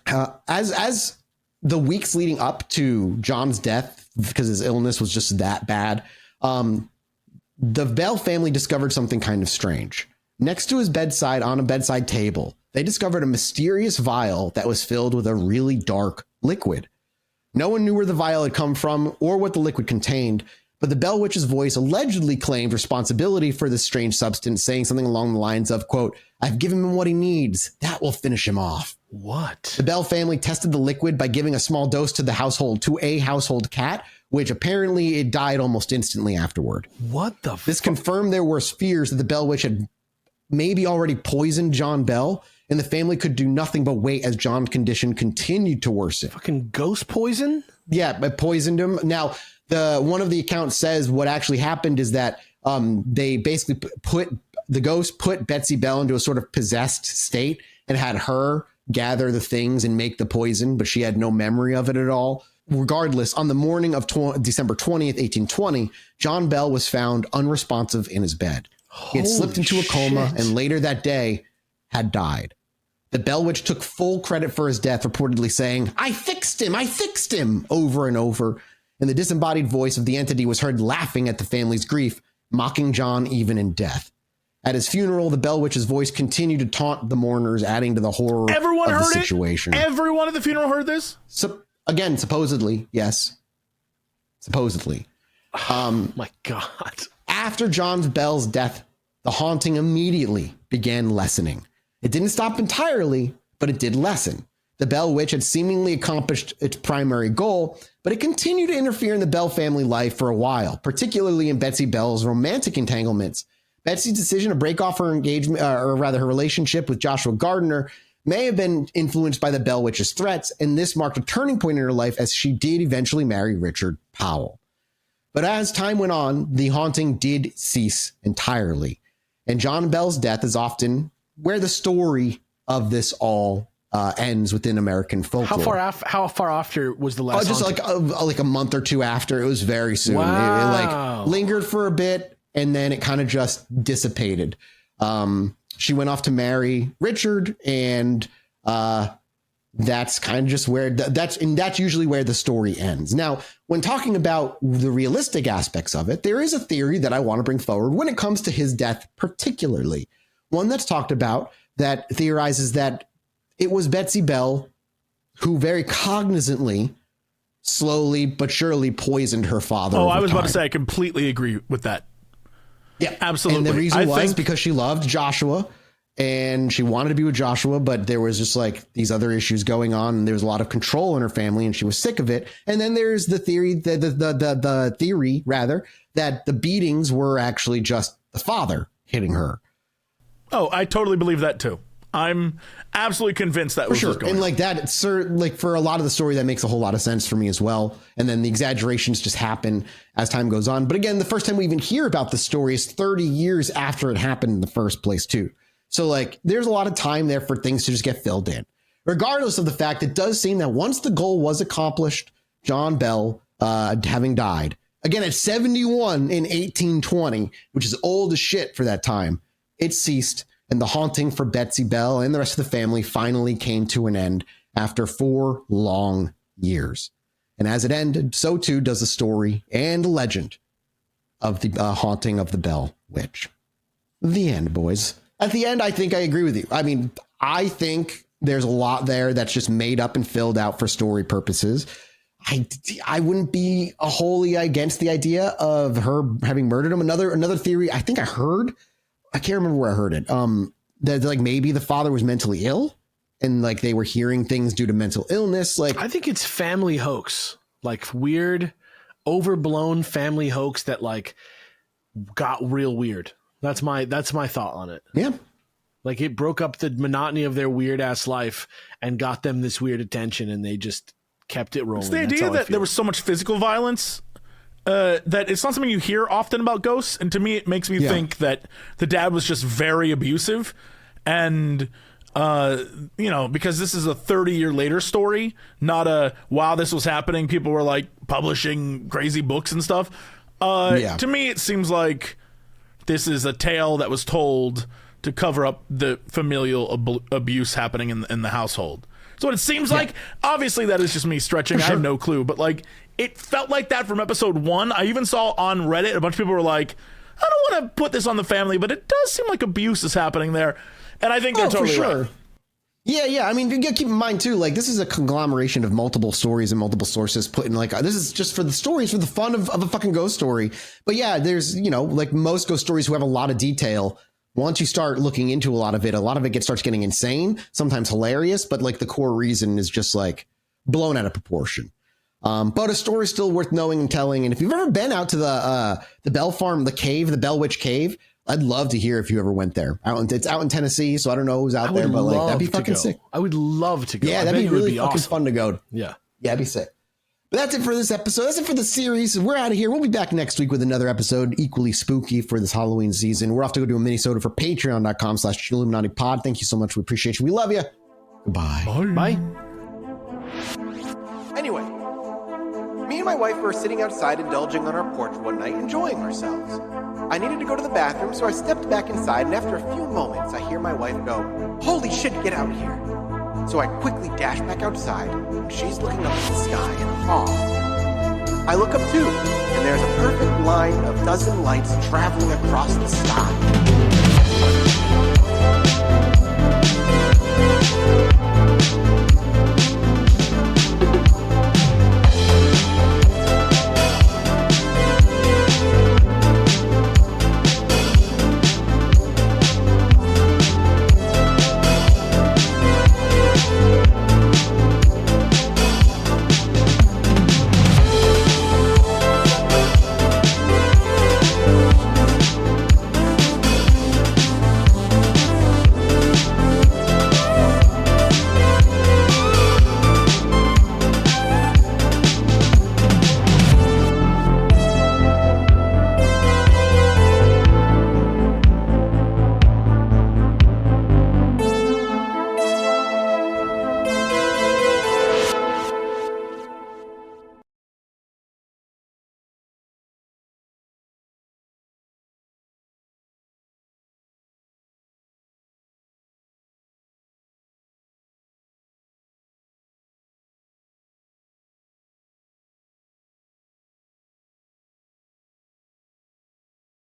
As the weeks leading up to John's death, because his illness was just that bad, the Bell family discovered something kind of strange. Next to his bedside, on a bedside table, they discovered a mysterious vial that was filled with a really dark liquid. No one knew where the vial had come from or what the liquid contained, but the Bell Witch's voice allegedly claimed responsibility for this strange substance, saying something along the lines of, quote, "I've given him what he needs. That will finish him off." What? The Bell family tested the liquid by giving a small dose to a household cat, which apparently it died almost instantly afterward. What the This confirmed their worst fears that the Bell Witch had maybe already poisoned John Bell, and the family could do nothing but wait as John's condition continued to worsen. Fucking ghost poison? Yeah, it poisoned him. Now, one of the accounts says what actually happened is that they basically put Betsy Bell into a sort of possessed state and had her gather the things and make the poison, but she had no memory of it at all. Regardless, on the morning of December 20th, 1820, John Bell was found unresponsive in his bed. He had slipped into a coma and later that day had died. The Bell Witch took full credit for his death, reportedly saying, I fixed him, over and over. And the disembodied voice of the entity was heard laughing at the family's grief, mocking John even in death. At his funeral, the Bell Witch's voice continued to taunt the mourners, adding to the horror of the situation. Everyone at the funeral heard this? Again, supposedly, yes. Supposedly. My God. After John Bell's death, the haunting immediately began lessening. It didn't stop entirely, but it did lessen. The Bell Witch had seemingly accomplished its primary goal, but it continued to interfere in the Bell family life for a while, particularly in Betsy Bell's romantic entanglements. Betsy's decision to break off her engagement, or rather her relationship with Joshua Gardner, may have been influenced by the Bell Witch's threats, and this marked a turning point in her life as she did eventually marry Richard Powell. But as time went on, the haunting did cease entirely, and John Bell's death is often where the story of this all ends within American folklore. How far after was the last? Just like a month or two after. It was very soon. Wow. It lingered for a bit, and then it kind of just dissipated. She went off to marry Richard, and that's kind of just where that's usually where the story ends. Now, when talking about the realistic aspects of it, there is a theory that I want to bring forward when it comes to his death, particularly one that's talked about that theorizes that it was Betsy Bell who very cognizantly, slowly but surely poisoned her father. Oh, I was about to say, I completely agree with that. Yeah, absolutely. And the reason was because she loved Joshua and she wanted to be with Joshua, but there was just like these other issues going on, and there was a lot of control in her family, and she was sick of it. And then there's the theory, the theory rather, that the beatings were actually just the father hitting her. Oh, I totally believe that too. I'm absolutely convinced that was sure. going And on. like that, like for a lot of the story, that makes a whole lot of sense for me as well. And then the exaggerations just happen as time goes on. But again, the first time we even hear about the story is 30 years after it happened in the first place too. So like there's a lot of time there for things to just get filled in. Regardless of the fact, it does seem that once the goal was accomplished, John Bell having died, again at 71 in 1820, which is old as shit for that time, it ceased. And the haunting for Betsy Bell and the rest of the family finally came to an end after 4 long years. And as it ended, so too does the story and legend of the haunting of the Bell Witch. The end, boys. At the end, I think I agree with you. I mean, I think there's a lot there that's just made up and filled out for story purposes. I wouldn't be wholly against the idea of her having murdered him. Another theory I think I heard, I can't remember where I heard it. That like maybe the father was mentally ill and like they were hearing things due to mental illness. Like I think it's family hoax, like weird, overblown family hoax that like got real weird. That's my thought on it. Yeah. Like it broke up the monotony of their weird ass life and got them this weird attention, and they just kept it rolling. It's the idea that there was so much physical violence that it's not something you hear often about ghosts. And to me, it makes me think that the dad was just very abusive. And, because this is a 30-year later story, not while this was happening, people were like publishing crazy books and stuff. To me, it seems like this is a tale that was told to cover up the familial abuse happening in the household. So what it seems like, obviously that is just me stretching. I have no clue, but like it felt like that from episode 1. I even saw on Reddit, a bunch of people were like, I don't want to put this on the family, but it does seem like abuse is happening there. And I think they're totally right. Yeah. I mean, you gotta keep in mind too, like this is a conglomeration of multiple stories and multiple sources put in like, this is just for the stories, for the fun of a fucking ghost story. But yeah, there's, like most ghost stories who have a lot of detail. Once you start looking into a lot of it starts getting insane, sometimes hilarious, but like the core reason is just like blown out of proportion. But a story is still worth knowing and telling. And if you've ever been out to the Bell Farm, the Bell Witch Cave, I'd love to hear if you ever went there. It's out in Tennessee, so I don't know who's out there, but like that'd be fucking sick. I would love to go. Yeah, that'd be really fucking fun to go. Yeah. Yeah, that'd be sick. But that's it for this episode. That's it for the series. We're out of here. We'll be back next week with another episode equally spooky for this Halloween season. We're off to go do a mini-soda for patreon.com/Chilluminati pod. Thank you so much. We appreciate you. We love you. Goodbye. Bye. Anyway, me and my wife were sitting outside indulging on our porch one night, enjoying ourselves. I needed to go to the bathroom, so I stepped back inside, and after a few moments, I hear my wife go, "Holy shit, get out here." So I quickly dash back outside, and she's looking up at the sky in awe. I look up too, and there's a perfect line of dozen lights traveling across the sky.